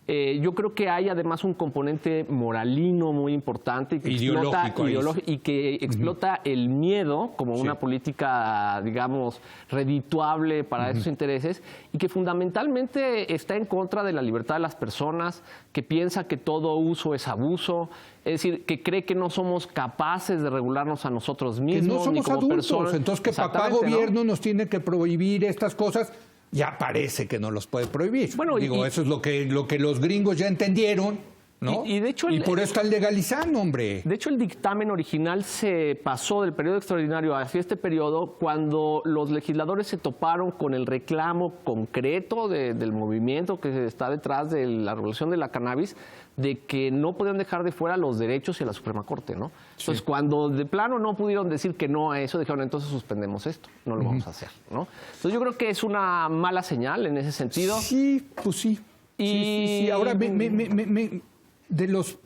Speaker 8: Yo creo que hay además un componente moralino muy importante y que explota el miedo como una política, digamos, redituable para esos intereses, y que fundamentalmente está en contra de la libertad de las personas, que piensa que todo uso es abuso, es decir, que cree que no somos capaces de regularnos a nosotros
Speaker 1: Que
Speaker 8: mismos.
Speaker 1: no somos
Speaker 8: ni como
Speaker 1: adultos,
Speaker 8: personas.
Speaker 1: entonces que papá
Speaker 8: Exactamente, ¿no?
Speaker 1: gobierno nos tiene que prohibir estas cosas. Ya parece que no los puede prohibir.
Speaker 8: Bueno,
Speaker 1: Digo, eso es lo que los gringos ya entendieron, ¿no?
Speaker 8: Y de hecho
Speaker 1: y por eso están legalizando, hombre.
Speaker 8: De hecho, el dictamen original se pasó del periodo extraordinario hacia este periodo cuando los legisladores se toparon con el reclamo concreto del movimiento que está detrás de la regulación de la cannabis, de que no podían dejar de fuera los derechos y la Suprema Corte, ¿no? Entonces, cuando de plano no pudieron decir que no a eso, dijeron, entonces suspendemos esto, no lo vamos a hacer, ¿no? Entonces, yo creo que es una mala señal en ese sentido.
Speaker 1: Sí, pues sí. Sí. Ahora, de los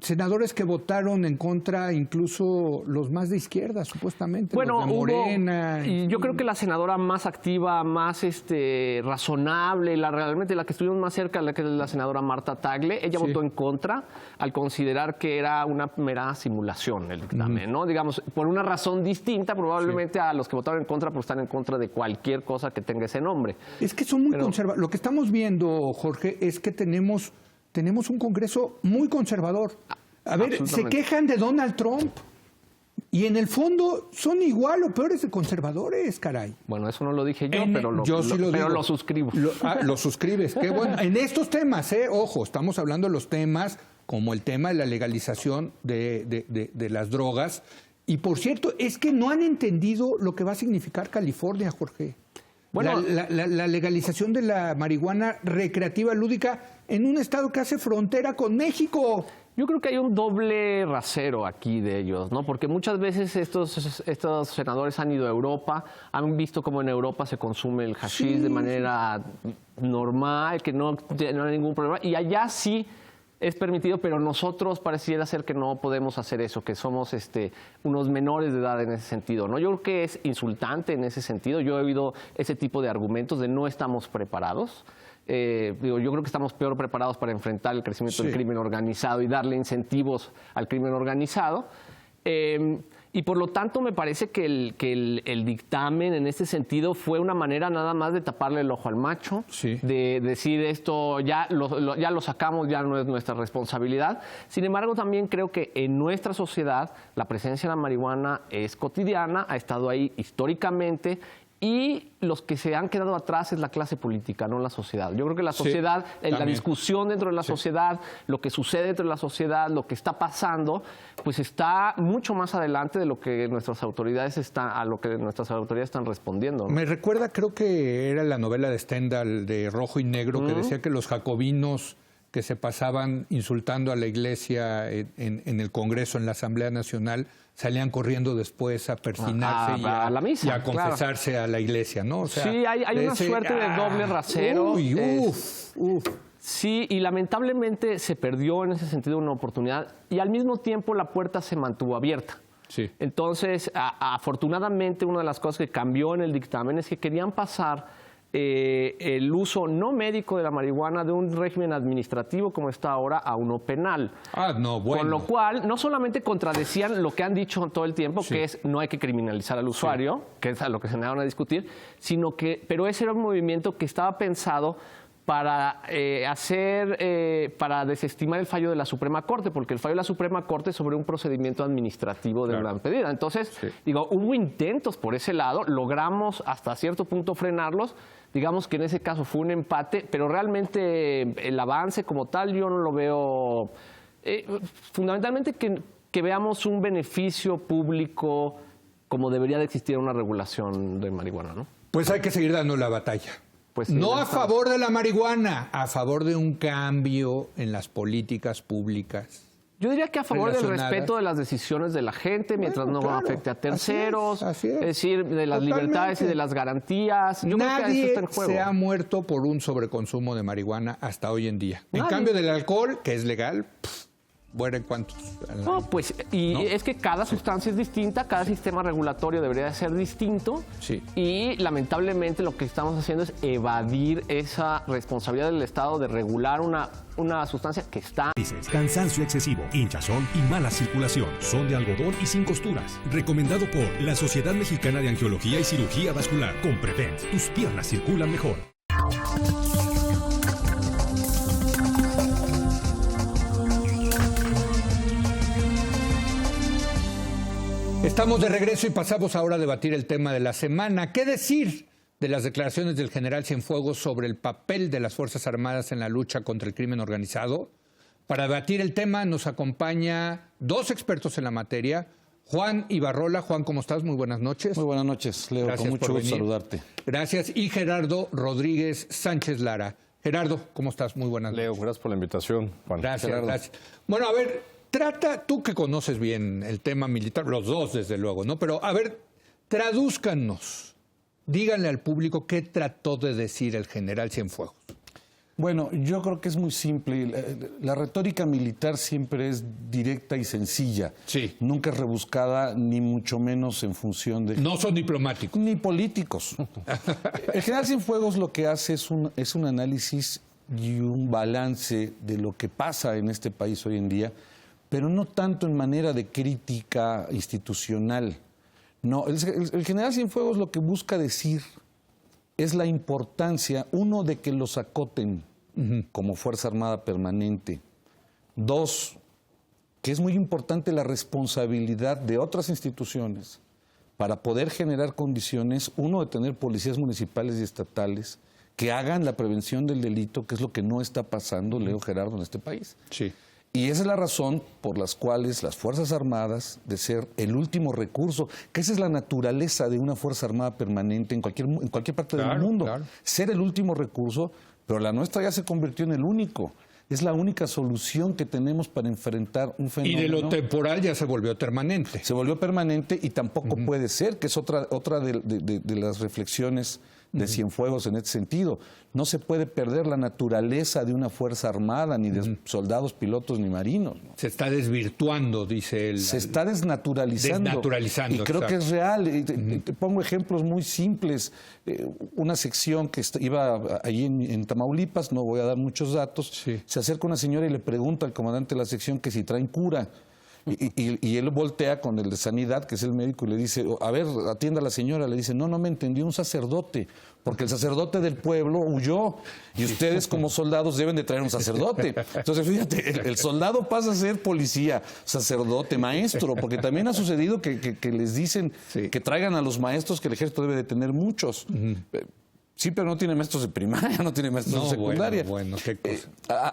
Speaker 1: senadores que votaron en contra, incluso los más de izquierda, supuestamente,
Speaker 8: Bueno,
Speaker 1: los de Morena.
Speaker 8: y yo creo que la senadora más activa, más razonable, realmente la que estuvimos más cerca, que es la senadora Marta Tagle, ella votó en contra al considerar que era una mera simulación el dictamen, ¿no? Digamos, por una razón distinta probablemente a los que votaron en contra, pues están en contra de cualquier cosa que tenga ese nombre.
Speaker 1: Es que son muy conservadores. Lo que estamos viendo, Jorge, es que tenemos un Congreso muy conservador. A ver, se quejan de Donald Trump y en el fondo son igual o peores de conservadores, caray.
Speaker 8: Bueno, eso no lo dije yo, pero
Speaker 1: yo sí lo digo.
Speaker 8: lo suscribo.
Speaker 1: Lo suscribes, qué bueno. En estos temas, ojo, estamos hablando de los temas como el tema de la legalización de las drogas. Y por cierto, es que no han entendido lo que va a significar California, Jorge.
Speaker 8: Bueno,
Speaker 1: la legalización de la marihuana recreativa lúdica en un estado que hace frontera con México.
Speaker 8: Yo creo que hay un doble rasero aquí de ellos, ¿no? Porque muchas veces estos senadores han ido a Europa, han visto cómo en Europa se consume el hashish de manera normal, que no hay ningún problema, y allá sí es permitido, pero nosotros pareciera ser que no podemos hacer eso, que somos unos menores de edad en ese sentido, ¿no? Yo creo que es insultante en ese sentido. Yo he oído ese tipo de argumentos de no estamos preparados. Yo creo que estamos peor preparados para enfrentar el crecimiento del crimen organizado y darle incentivos al crimen organizado. Y por lo tanto me parece que el dictamen en este sentido fue una manera nada más de taparle el ojo al macho, de decir esto ya lo sacamos, ya no es nuestra responsabilidad. Sin embargo, también creo que en nuestra sociedad la presencia de la marihuana es cotidiana, ha estado ahí históricamente, y los que se han quedado atrás es la clase política, no la sociedad. Yo creo que la sociedad, la discusión dentro de la sociedad, lo que sucede dentro de la sociedad, lo que está pasando, pues está mucho más adelante de lo que nuestras autoridades están respondiendo, ¿no?
Speaker 1: Me recuerda, creo que era la novela de Stendhal de Rojo y Negro, que decía que los jacobinos que se pasaban insultando a la iglesia en el Congreso, en la Asamblea Nacional, salían corriendo después a persinarse
Speaker 8: a la misa,
Speaker 1: y a confesarse a la iglesia, ¿no? O sea,
Speaker 8: sí, hay una suerte de doble rasero. Sí, y lamentablemente se perdió en ese sentido una oportunidad y al mismo tiempo la puerta se mantuvo abierta.
Speaker 1: Sí.
Speaker 8: Entonces, afortunadamente, una de las cosas que cambió en el dictamen es que querían pasar el uso no médico de la marihuana de un régimen administrativo como está ahora a uno penal.
Speaker 1: No, bueno.
Speaker 8: Con lo cual, no solamente contradecían lo que han dicho todo el tiempo, que es no hay que criminalizar al usuario, que es a lo que se negaron a discutir, pero ese era un movimiento que estaba pensado para para desestimar el fallo de la Suprema Corte, porque el fallo de la Suprema Corte es sobre un procedimiento administrativo de una medida. Entonces, hubo intentos por ese lado, logramos hasta cierto punto frenarlos. Digamos que en ese caso fue un empate, pero realmente el avance como tal yo no lo veo. Fundamentalmente que veamos un beneficio público como debería de existir una regulación de marihuana, ¿no?
Speaker 1: Pues hay que seguir dando la batalla.
Speaker 8: Pues sí,
Speaker 1: no a favor de la marihuana, a favor de un cambio en las políticas públicas.
Speaker 8: Yo diría que a favor del respeto de las decisiones de la gente, mientras no afecte a terceros,
Speaker 1: así es.
Speaker 8: Decir, de las libertades y de las garantías. Yo creo que eso está en juego.
Speaker 1: Se ha muerto por un sobreconsumo de marihuana hasta hoy en día. En cambio del alcohol, que es legal, ¿mueren cuántos?
Speaker 8: No, pues, es que cada sustancia es distinta, cada sistema regulatorio debería ser distinto.
Speaker 1: Sí.
Speaker 8: Y lamentablemente lo que estamos haciendo es evadir esa responsabilidad del Estado de regular una sustancia que está.
Speaker 9: Cansancio excesivo, hinchazón y mala circulación. Son de algodón y sin costuras. Recomendado por la Sociedad Mexicana de Angiología y Cirugía Vascular. Con Prevent, tus piernas circulan mejor.
Speaker 1: Estamos de regreso y pasamos ahora a debatir el tema de la semana. ¿Qué decir de las declaraciones del general Cienfuegos sobre el papel de las Fuerzas Armadas en la lucha contra el crimen organizado? Para debatir el tema nos acompaña dos expertos en la materia. Juan Ibarrola. Juan, ¿cómo estás? Muy buenas noches.
Speaker 10: Muy buenas noches, Leo.
Speaker 1: Gracias,
Speaker 10: con mucho gusto saludarte.
Speaker 1: Gracias. Y Gerardo Rodríguez Sánchez Lara. Gerardo, ¿cómo estás? Muy buenas noches.
Speaker 10: Leo, gracias por la invitación, Juan.
Speaker 1: Gracias, gracias. Bueno, a ver, tú que conoces bien el tema militar, los dos desde luego, ¿no? Pero a ver, tradúzcanos, díganle al público qué trató de decir el general Cienfuegos.
Speaker 10: Bueno, yo creo que es muy simple. La retórica militar siempre es directa y sencilla.
Speaker 1: Sí.
Speaker 10: Nunca es rebuscada, ni mucho menos en función de...
Speaker 1: No son diplomáticos.
Speaker 10: Ni políticos. El general Cienfuegos lo que hace es un análisis y un balance de lo que pasa en este país hoy en día, pero no tanto en manera de crítica institucional. No, el general Cienfuegos lo que busca decir es la importancia, uno, de que los acoten como Fuerza Armada permanente. Dos, que es muy importante la responsabilidad de otras instituciones para poder generar condiciones, uno, de tener policías municipales y estatales que hagan la prevención del delito, que es lo que no está pasando, Leo, Gerardo, en este país.
Speaker 1: Sí.
Speaker 10: Y esa es la razón por las cuales las Fuerzas Armadas, de ser el último recurso, que esa es la naturaleza de una Fuerza Armada permanente en cualquier parte del mundo, ser el último recurso, pero la nuestra ya se convirtió en el único. Es la única solución que tenemos para enfrentar un fenómeno.
Speaker 1: Y de lo temporal ya se volvió permanente.
Speaker 10: Se volvió permanente y tampoco puede ser, que es otra de las reflexiones de Cienfuegos en este sentido. No se puede perder la naturaleza de una Fuerza Armada, ni de soldados, pilotos, ni marinos, ¿no?
Speaker 1: Se está desvirtuando, dice él.
Speaker 10: Se está desnaturalizando.
Speaker 1: Desnaturalizando,
Speaker 10: y creo que es real. Te pongo ejemplos muy simples. Una sección que iba allí en Tamaulipas, no voy a dar muchos datos, se acerca una señora y le pregunta al comandante de la sección que si traen cura. Y él voltea con el de sanidad, que es el médico, y le dice, a ver, atienda a la señora. Le dice, no me entendió, un sacerdote, porque el sacerdote del pueblo huyó y ustedes como soldados deben de traer un sacerdote. Entonces, fíjate, el soldado pasa a ser policía, sacerdote, maestro, porque también ha sucedido que les dicen que traigan a los maestros, que el ejército debe de tener muchos. Sí, pero no tiene maestros de primaria, no tiene maestros de secundaria.
Speaker 1: Bueno, qué cosa.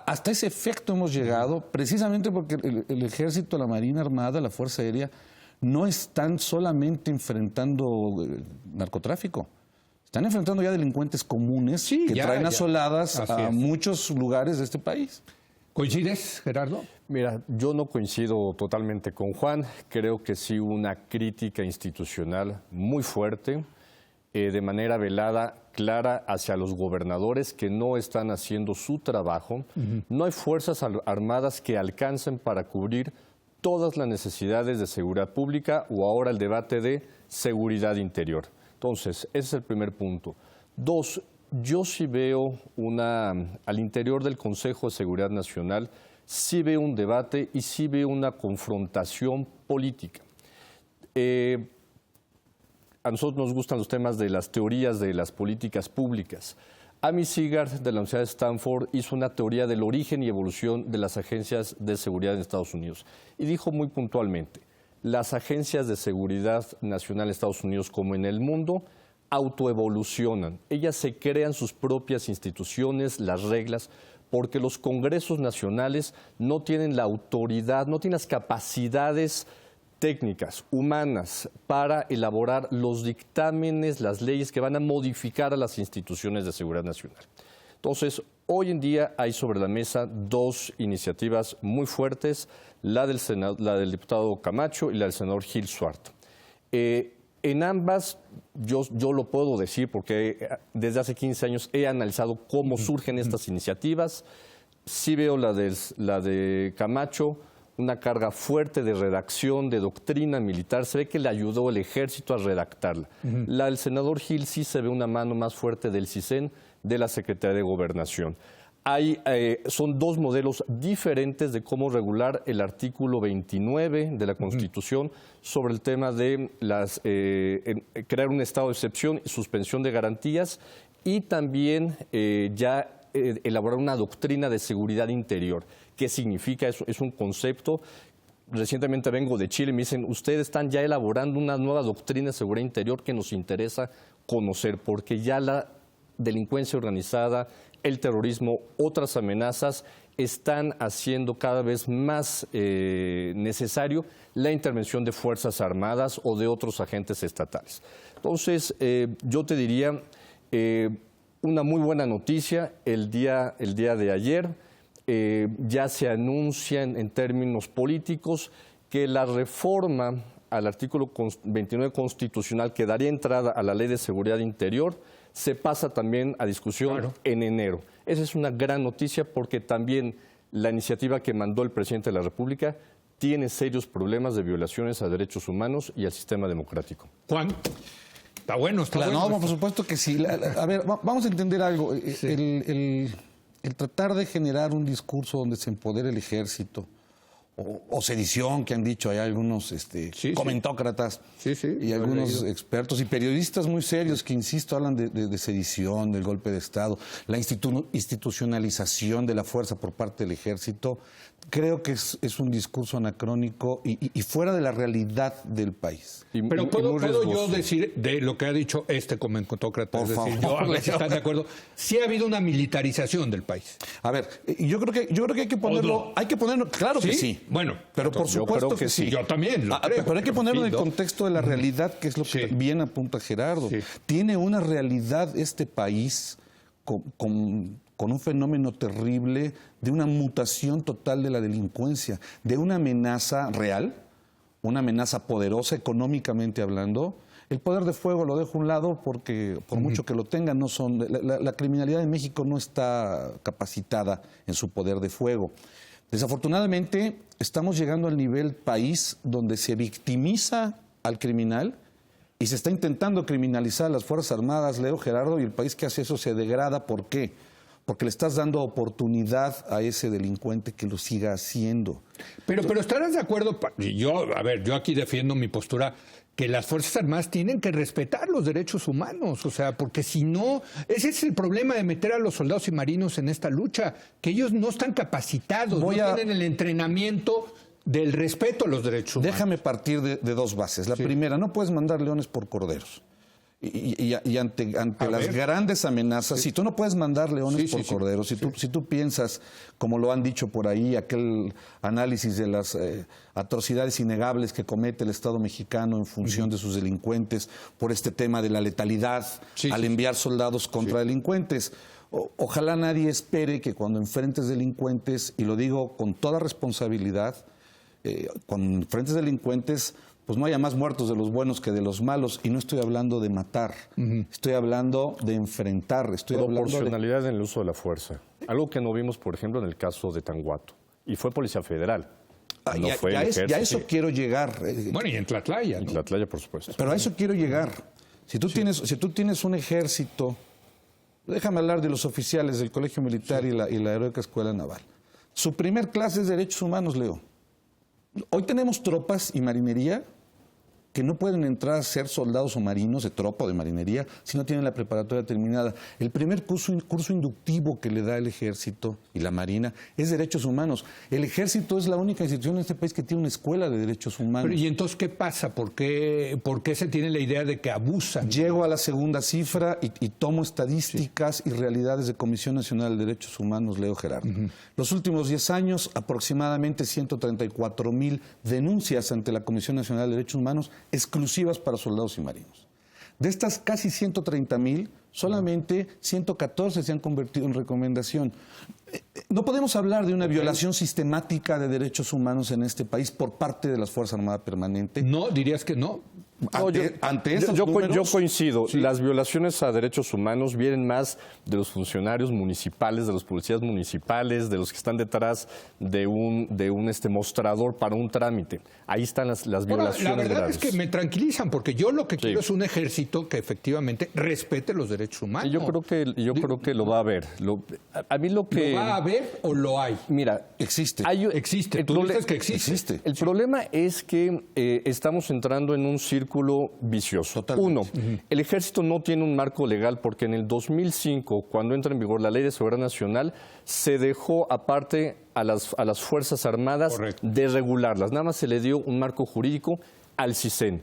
Speaker 10: Hasta ese efecto hemos llegado, precisamente porque el ejército, la Marina Armada, la Fuerza Aérea, no están solamente enfrentando narcotráfico. Están enfrentando ya delincuentes comunes que traen asoladas a muchos lugares de este país.
Speaker 1: ¿Coincides, Gerardo?
Speaker 11: Mira, yo no coincido totalmente con Juan. Creo que sí hubo una crítica institucional muy fuerte, de manera velada, clara, hacia los gobernadores que no están haciendo su trabajo. No hay fuerzas armadas que alcancen para cubrir todas las necesidades de seguridad pública o ahora el debate de seguridad interior. Entonces, ese es el primer punto. Dos, yo sí veo al interior del Consejo de Seguridad Nacional, sí veo un debate y sí veo una confrontación política. A nosotros nos gustan los temas de las teorías de las políticas públicas. Amy Sigard, de la Universidad de Stanford, hizo una teoría del origen y evolución de las agencias de seguridad en Estados Unidos y dijo muy puntualmente, las agencias de seguridad nacional en Estados Unidos como en el mundo autoevolucionan. Ellas se crean sus propias instituciones, las reglas, porque los congresos nacionales no tienen la autoridad, no tienen las capacidades técnicas, humanas, para elaborar los dictámenes, las leyes que van a modificar a las instituciones de seguridad nacional. Entonces, hoy en día hay sobre la mesa dos iniciativas muy fuertes, la del diputado Camacho y la del senador Gil Suart. En ambas, yo lo puedo decir porque desde hace 15 años he analizado cómo surgen estas iniciativas. Sí veo la de Camacho, una carga fuerte de redacción, de doctrina militar. Se ve que le ayudó el ejército a redactarla. La del senador Gil sí se ve una mano más fuerte del CISEN, de la Secretaría de Gobernación. Son dos modelos diferentes de cómo regular el artículo 29 de la Constitución sobre el tema de crear un estado de excepción y suspensión de garantías y también elaborar una doctrina de seguridad interior. ¿Qué significa eso? Es un concepto. Recientemente vengo de Chile y me dicen, ustedes están ya elaborando una nueva doctrina de seguridad interior que nos interesa conocer, porque ya la delincuencia organizada, el terrorismo, otras amenazas están haciendo cada vez más necesario la intervención de Fuerzas Armadas o de otros agentes estatales. Entonces, yo te diría, una muy buena noticia el día de ayer. Ya se anuncia en términos políticos que la reforma al artículo 29 constitucional que daría entrada a la Ley de Seguridad Interior se pasa también a discusión en enero. Esa es una gran noticia porque también la iniciativa que mandó el presidente de la República tiene serios problemas de violaciones a derechos humanos y al sistema democrático.
Speaker 1: Juan, está bueno, está bueno.
Speaker 10: No, por supuesto que sí. A ver, vamos a entender algo.
Speaker 1: Sí.
Speaker 10: El tratar de generar un discurso donde se empodere el ejército, o sedición, que han dicho hay algunos comentócratas y algunos expertos y periodistas muy serios que, insisto, hablan de sedición, del golpe de Estado, la institucionalización de la fuerza por parte del ejército. Creo que es un discurso anacrónico y fuera de la realidad del país.
Speaker 1: Pero ¿puedo yo decir de lo que ha dicho este comentócrata? Es decir, yo a ver si están de acuerdo. Sí ha habido una militarización del país.
Speaker 10: A ver, yo creo que hay que ponerlo, claro que sí.
Speaker 1: Bueno,
Speaker 10: pero por supuesto que sí.
Speaker 1: Yo también lo creo.
Speaker 10: Pero hay que ponerlo en el contexto de la realidad, que es lo que bien apunta Gerardo. Sí. Tiene una realidad este país con un fenómeno terrible de una mutación total de la delincuencia, de una amenaza real, una amenaza poderosa económicamente hablando. El poder de fuego lo dejo a un lado porque por mucho que lo tengan, no son. La criminalidad en México no está capacitada en su poder de fuego. Desafortunadamente, estamos llegando al nivel país donde se victimiza al criminal y se está intentando criminalizar a las Fuerzas Armadas, Leo, Gerardo, y el país que hace eso se degrada. ¿Por qué? porque le estás dando oportunidad a ese delincuente que lo siga haciendo.
Speaker 1: Pero estarás de acuerdo, yo aquí defiendo mi postura, que las Fuerzas Armadas tienen que respetar los derechos humanos, o sea, porque si no, ese es el problema de meter a los soldados y marinos en esta lucha, que ellos no están capacitados, tienen el entrenamiento del respeto a los derechos humanos.
Speaker 10: Déjame partir de dos bases. La primera, no puedes mandar leones por corderos. Y ante las grandes amenazas, si tú no puedes mandar leones por corderos, si tú piensas, como lo han dicho por ahí, aquel análisis de las atrocidades innegables que comete el Estado mexicano en función de sus delincuentes por este tema de la letalidad al enviar soldados contra delincuentes. Ojalá nadie espere que cuando enfrentes delincuentes, y lo digo con toda responsabilidad, cuando enfrentes delincuentes, pues no haya más muertos de los buenos que de los malos. Y no estoy hablando de matar, estoy hablando de enfrentar.
Speaker 11: Proporcionalidad en el uso de la fuerza. Algo que no vimos, por ejemplo, en el caso de Tanguato. Y fue Policía Federal. No fue el ejército.
Speaker 10: Ya a eso quiero llegar.
Speaker 1: Bueno, y en Tlatlaya, ¿no?
Speaker 11: En Tlatlaya, por supuesto.
Speaker 10: Pero a eso quiero llegar. Si tú tienes un ejército, déjame hablar de los oficiales del Colegio Militar y la Heroica Escuela Naval. Su primer clase es Derechos Humanos, Leo. Hoy tenemos tropas y marinería que no pueden entrar a ser soldados o marinos de tropa o de marinería si no tienen la preparatoria terminada. El primer curso inductivo que le da el Ejército y la Marina es Derechos Humanos. El Ejército es la única institución en este país que tiene una escuela de Derechos Humanos.
Speaker 1: Pero, ¿y entonces qué pasa? ¿Por qué se tiene la idea de que abusan?
Speaker 10: Llego a la segunda cifra y tomo estadísticas y realidades de Comisión Nacional de Derechos Humanos, Leo Gerardo. Los últimos 10 años, aproximadamente 134,000 denuncias ante la Comisión Nacional de Derechos Humanos exclusivas para soldados y marinos. De estas casi 130,000, solamente 114 se han convertido en recomendación. No podemos hablar de una violación sistemática de derechos humanos en este país por parte de las Fuerzas Armadas Permanentes.
Speaker 1: No, dirías que no.
Speaker 11: Yo coincido. Sí. Las violaciones a derechos humanos vienen más de los funcionarios municipales, de los policías municipales, de los que están detrás de un mostrador para un trámite. Ahí están las violaciones.
Speaker 1: La verdad
Speaker 11: graves.
Speaker 1: es que me tranquilizan, porque yo lo que quiero es un ejército que efectivamente respete los derechos humanos.
Speaker 11: Yo creo que lo va a haber. A mí lo que...
Speaker 1: ¿Lo va a haber o lo hay?
Speaker 11: Mira,
Speaker 10: existe.
Speaker 1: Existe. Tú dices que existe.
Speaker 11: El problema es que estamos entrando en un círculo vicioso.
Speaker 10: Totalmente.
Speaker 11: Uno, el Ejército no tiene un marco legal porque en el 2005, cuando entra en vigor la Ley de Seguridad Nacional, se dejó aparte a las Fuerzas Armadas de regularlas. Nada más se le dio un marco jurídico al CISEN.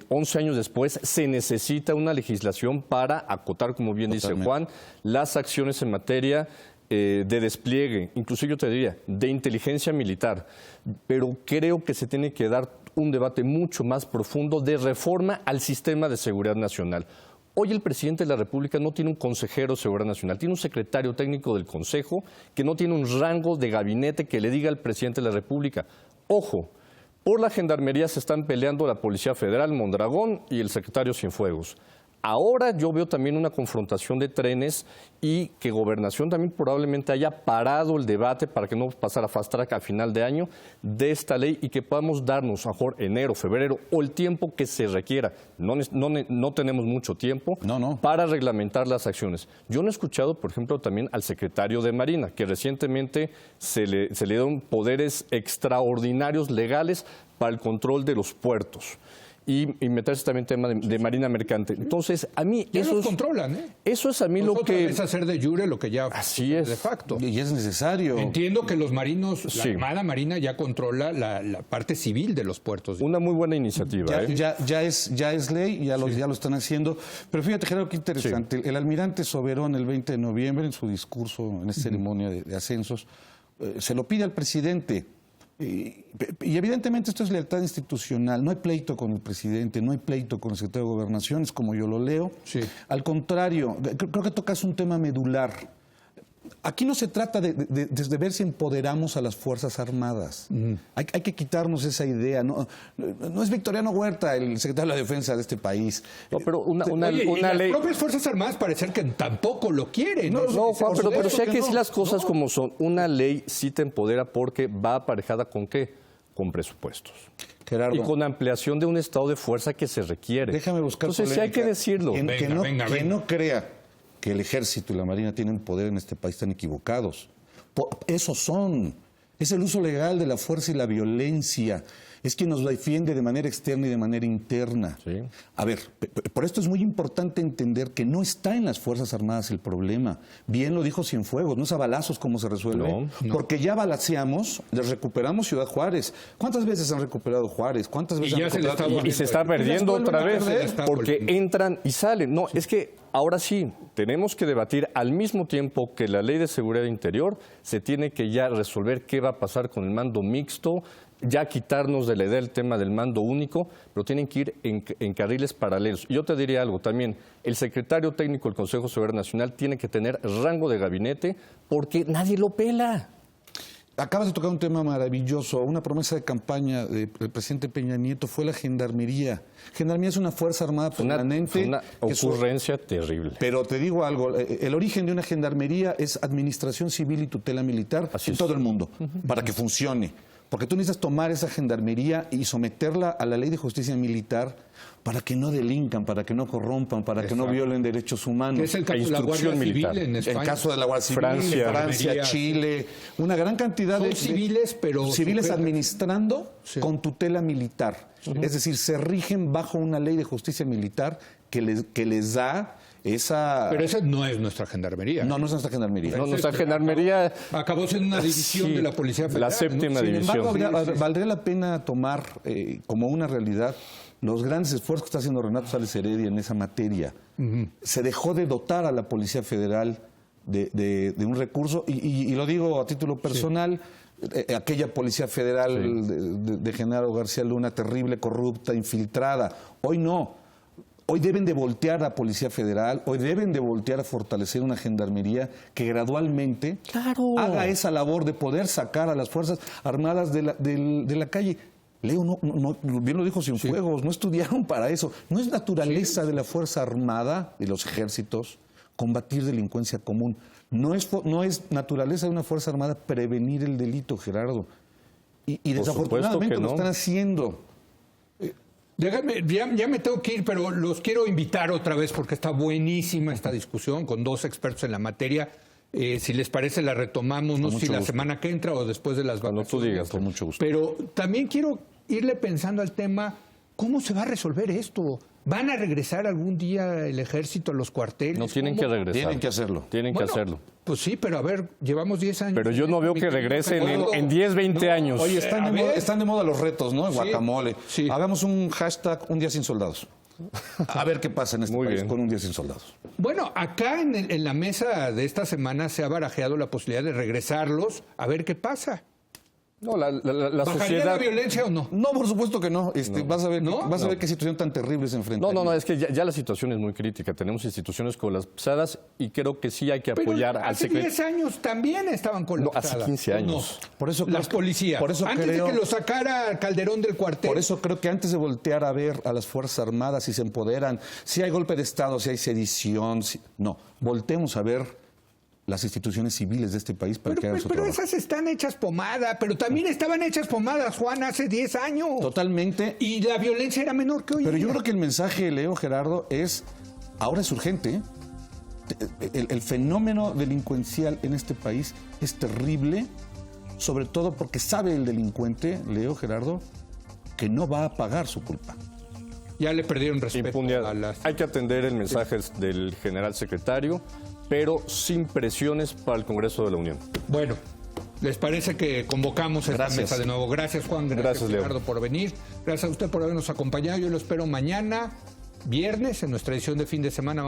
Speaker 11: 11 años después se necesita una legislación para acotar, como bien dice Juan, las acciones en materia de despliegue, incluso yo te diría, de inteligencia militar. Pero creo que se tiene que dar un debate mucho más profundo de reforma al sistema de seguridad nacional. Hoy el presidente de la República no tiene un consejero de seguridad nacional, tiene un secretario técnico del Consejo que no tiene un rango de gabinete que le diga al presidente de la República. Ojo, por la Gendarmería se están peleando la Policía Federal, Mondragón y el secretario Cienfuegos. Ahora yo veo también una confrontación de trenes y que Gobernación también probablemente haya parado el debate para que no pasara fast track a final de año de esta ley y que podamos darnos a lo mejor enero, febrero o el tiempo que se requiera. No tenemos mucho tiempo para reglamentar las acciones. Yo no he escuchado, por ejemplo, también al secretario de Marina, que recientemente se le dieron poderes extraordinarios legales para el control de los puertos. Y meterse también en tema de marina mercante. Entonces, a mí
Speaker 1: ya
Speaker 11: eso
Speaker 1: los controlan, ¿eh?
Speaker 11: Eso es a mí lo que...
Speaker 1: es hacer de jure lo que ya
Speaker 11: así es
Speaker 1: de facto.
Speaker 10: Y es necesario.
Speaker 1: Entiendo que los marinos, la Armada Marina ya controla la parte civil de los puertos.
Speaker 11: Una muy buena iniciativa.
Speaker 10: Ya es ley, ya lo están haciendo. Pero fíjate, Gerardo, qué interesante. El almirante Soberón, el 20 de noviembre, en su discurso, en esta ceremonia de ascensos, se lo pide al presidente. Y evidentemente esto es lealtad institucional. No hay pleito con el presidente, no hay pleito con el secretario de Gobernación, es como yo lo leo. Al contrario, creo que tocas un tema medular. Aquí no se trata de ver si empoderamos a las Fuerzas Armadas. Hay que quitarnos esa idea. No es Victoriano Huerta el secretario de la Defensa de este país.
Speaker 11: No, pero una ley...
Speaker 1: Las propias Fuerzas Armadas parecen que tampoco lo quieren.
Speaker 11: Juan, pero si hay que decir las cosas como son. Una ley sí te empodera porque va aparejada ¿con qué? Con presupuestos.
Speaker 10: Gerardo,
Speaker 11: y con ampliación de un estado de fuerza que se requiere.
Speaker 10: Déjame buscar
Speaker 11: Entonces sí hay que decirlo.
Speaker 10: Que no crea que el Ejército y la Marina tienen poder en este país están equivocados. Esos son. Es el uso legal de la fuerza y la violencia. Es quien nos defiende de manera externa y de manera interna. Sí. A ver, por esto es muy importante entender que no está en las Fuerzas Armadas el problema. Bien lo dijo Cienfuegos, no es a balazos como se resuelve. No. Porque ya balaceamos, les recuperamos Ciudad Juárez. ¿Cuántas veces han recuperado Juárez? ¿Cuántas veces han recuperado?
Speaker 11: Y se está perdiendo otra vez porque entran y salen. No, es que ahora sí, tenemos que debatir al mismo tiempo que la Ley de Seguridad Interior se tiene que ya resolver qué va a pasar con el mando mixto, ya quitarnos de la idea el tema del mando único, pero tienen que ir en carriles paralelos. Yo te diría algo también, el secretario técnico del Consejo de Seguridad Nacional tiene que tener rango de gabinete porque nadie lo pela.
Speaker 10: Acabas de tocar un tema maravilloso. Una promesa de campaña del presidente Peña Nieto fue la Gendarmería. Gendarmería es una fuerza armada permanente.
Speaker 11: Una ocurrencia terrible.
Speaker 10: Pero te digo algo, el origen de una gendarmería es administración civil y tutela militar en todo el mundo, para que funcione. Porque tú necesitas tomar esa gendarmería y someterla a la ley de justicia militar para que no delincan, para que no corrompan, para que no violen derechos humanos.
Speaker 1: Es el caso de la Guardia Civil en España.
Speaker 10: El caso de la Guardia Civil, Francia, Chile, una gran cantidad de
Speaker 1: civiles, pero
Speaker 10: civiles administrando con tutela militar. Es decir, se rigen bajo una ley de justicia militar que les da esa...
Speaker 1: Pero esa no es nuestra gendarmería.
Speaker 10: No, no es nuestra gendarmería.
Speaker 11: No, nuestra gendarmería...
Speaker 1: Acabó siendo una división de la Policía Federal.
Speaker 11: La séptima división.
Speaker 10: Sin embargo, valdría la pena tomar como una realidad los grandes esfuerzos que está haciendo Renato Sales Heredia en esa materia. Se dejó de dotar a la Policía Federal de un recurso, y lo digo a título personal, aquella Policía Federal de Genaro García Luna, terrible, corrupta, infiltrada. Hoy no. Hoy deben de voltear a Policía Federal, hoy deben de voltear a fortalecer una gendarmería que gradualmente haga esa labor de poder sacar a las Fuerzas Armadas de la calle. Leo, bien lo dijo Cienfuegos, no estudiaron para eso. No es naturaleza de la Fuerza Armada, de los ejércitos, combatir delincuencia común. No es naturaleza de una Fuerza Armada prevenir el delito, Gerardo. Y desafortunadamente lo están haciendo.
Speaker 1: Déjame, ya me tengo que ir, pero los quiero invitar otra vez porque está buenísima esta discusión con dos expertos en la materia. Si les parece, la retomamos, no sé si la semana que entra o después de las vacaciones.
Speaker 11: Cuando tú digas,
Speaker 10: con mucho gusto.
Speaker 1: Pero también quiero irle pensando al tema, ¿cómo se va a resolver esto? ¿Van a regresar algún día el ejército a los cuarteles?
Speaker 11: No tienen que regresar.
Speaker 10: Tienen que hacerlo.
Speaker 11: Tienen que hacerlo.
Speaker 1: Pues sí, pero a ver, llevamos 10 años.
Speaker 11: Pero yo no veo que regresen en 10, 20 años.
Speaker 10: Oye, están de moda los retos, ¿no? Guacamole.
Speaker 1: Sí.
Speaker 10: Hagamos un hashtag, un día sin soldados. A ver qué pasa en este país con un día sin soldados.
Speaker 1: Bueno, acá en la mesa de esta semana se ha barajeado la posibilidad de regresarlos a ver qué pasa.
Speaker 11: No, la
Speaker 1: ¿Bajaría
Speaker 11: sociedad...
Speaker 1: la violencia o no?
Speaker 10: No, por supuesto que no. Vas a ver, vas a ver qué situación tan terrible se enfrenta.
Speaker 11: No, es que ya la situación es muy crítica. Tenemos instituciones colapsadas y creo que sí hay que apoyar al secretario.
Speaker 1: Hace 10 años también estaban colapsadas.
Speaker 11: No, hace 15 años.
Speaker 1: No. Por eso las policías. Antes de que lo sacara Calderón del cuartel.
Speaker 10: Por eso creo que antes de voltear a ver a las Fuerzas Armadas si se empoderan, si hay golpe de Estado, si hay sedición, no, voltemos a ver las instituciones civiles de este país para que hagan su trabajo.
Speaker 1: Pero esas están hechas pomada, pero también estaban hechas pomadas, Juan, hace 10 años.
Speaker 10: Totalmente.
Speaker 1: Y la violencia era menor que hoy.
Speaker 10: Pero yo creo que el mensaje, Leo, Gerardo, ahora es urgente. El fenómeno delincuencial en este país es terrible, sobre todo porque sabe el delincuente, Leo, Gerardo, que no va a pagar su culpa.
Speaker 1: Ya le perdieron respeto a las...
Speaker 11: Hay que atender el mensaje del general secretario, pero sin presiones para el Congreso de la Unión.
Speaker 1: Bueno, ¿les parece que convocamos esta mesa de nuevo? Gracias, Juan. Gracias Gerardo, por venir. Gracias a usted por habernos acompañado. Yo lo espero mañana, viernes, en nuestra edición de fin de semana.